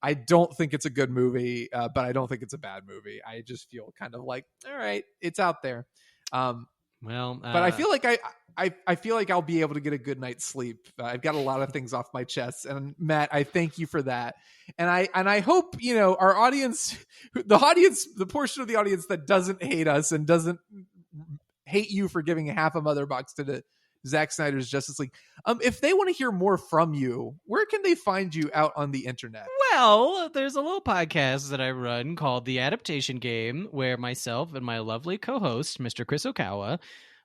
I don't think it's a good movie, but I don't think it's a bad movie. I just feel kind of like, all right, it's out there. But I feel like I feel like I'll be able to get a good night's sleep. I've got a lot of things off my chest, and Matt, I thank you for that. And I hope, our audience, the portion of the audience that doesn't hate us and doesn't hate you for giving half a mother box to the Zack Snyder's Justice League. If they want to hear more from you, where can they find you out on the internet? Well, there's a little podcast that I run called The Adaptation Game, where myself and my lovely co-host, Mr. Chris Okawa,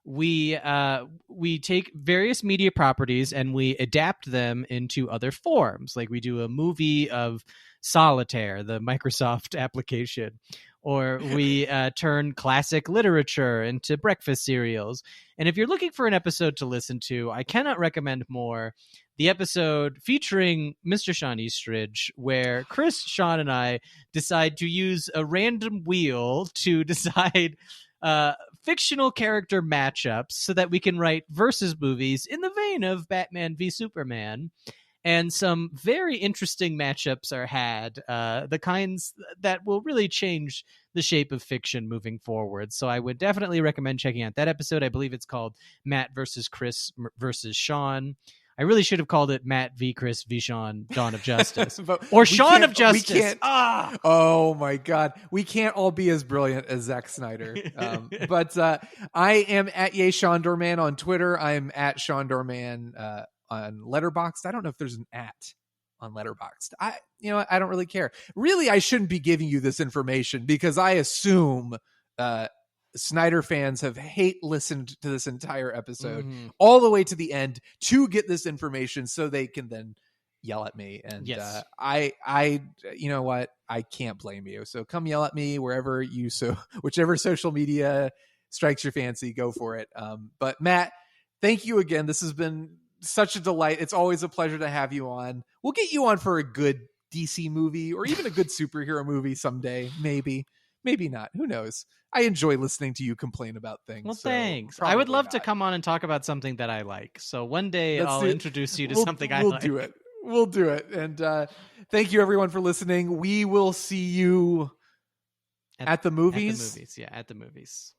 we take various media properties and we adapt them into other forms. Like we do a movie of Solitaire, the Microsoft application, or we turn classic literature into breakfast cereals. And if you're looking for an episode to listen to, I cannot recommend more the episode featuring Mr. Shawn Eastridge, where Chris, Shawn, and I decide to use a random wheel to decide fictional character matchups so that we can write versus movies in the vein of Batman v Superman. And some very interesting matchups are had, the kinds that will really change the shape of fiction moving forward. So I would definitely recommend checking out that episode. I believe it's called Matt versus Chris versus Shawn. I really should have called it Matt v. Chris v. Shawn, Dawn of Justice. Or Shawn of Justice. Oh, my God. We can't all be as brilliant as Zack Snyder. But I am at YayShawnDoorman on Twitter. I'm at ShawnDoorman on Letterboxd. I don't know if there's an at on Letterboxd. I don't really care. Really, I shouldn't be giving you this information because I assume Snyder fans have listened to this entire episode all the way to the end to get this information so they can then yell at me. And yes. I you know what? I can't blame you. So come yell at me whichever social media strikes your fancy, go for it. But Matt, thank you again. This has been such a delight. It's always a pleasure to have you on. We'll get you on for a good DC movie or even a good superhero movie someday. Maybe not. Who knows? I enjoy listening to you complain about things. Well, thanks. I would love to come on and talk about something that I like. So one day I'll introduce you to something I like. We'll do it. And thank you everyone for listening. We will see you at the movies. At the movies.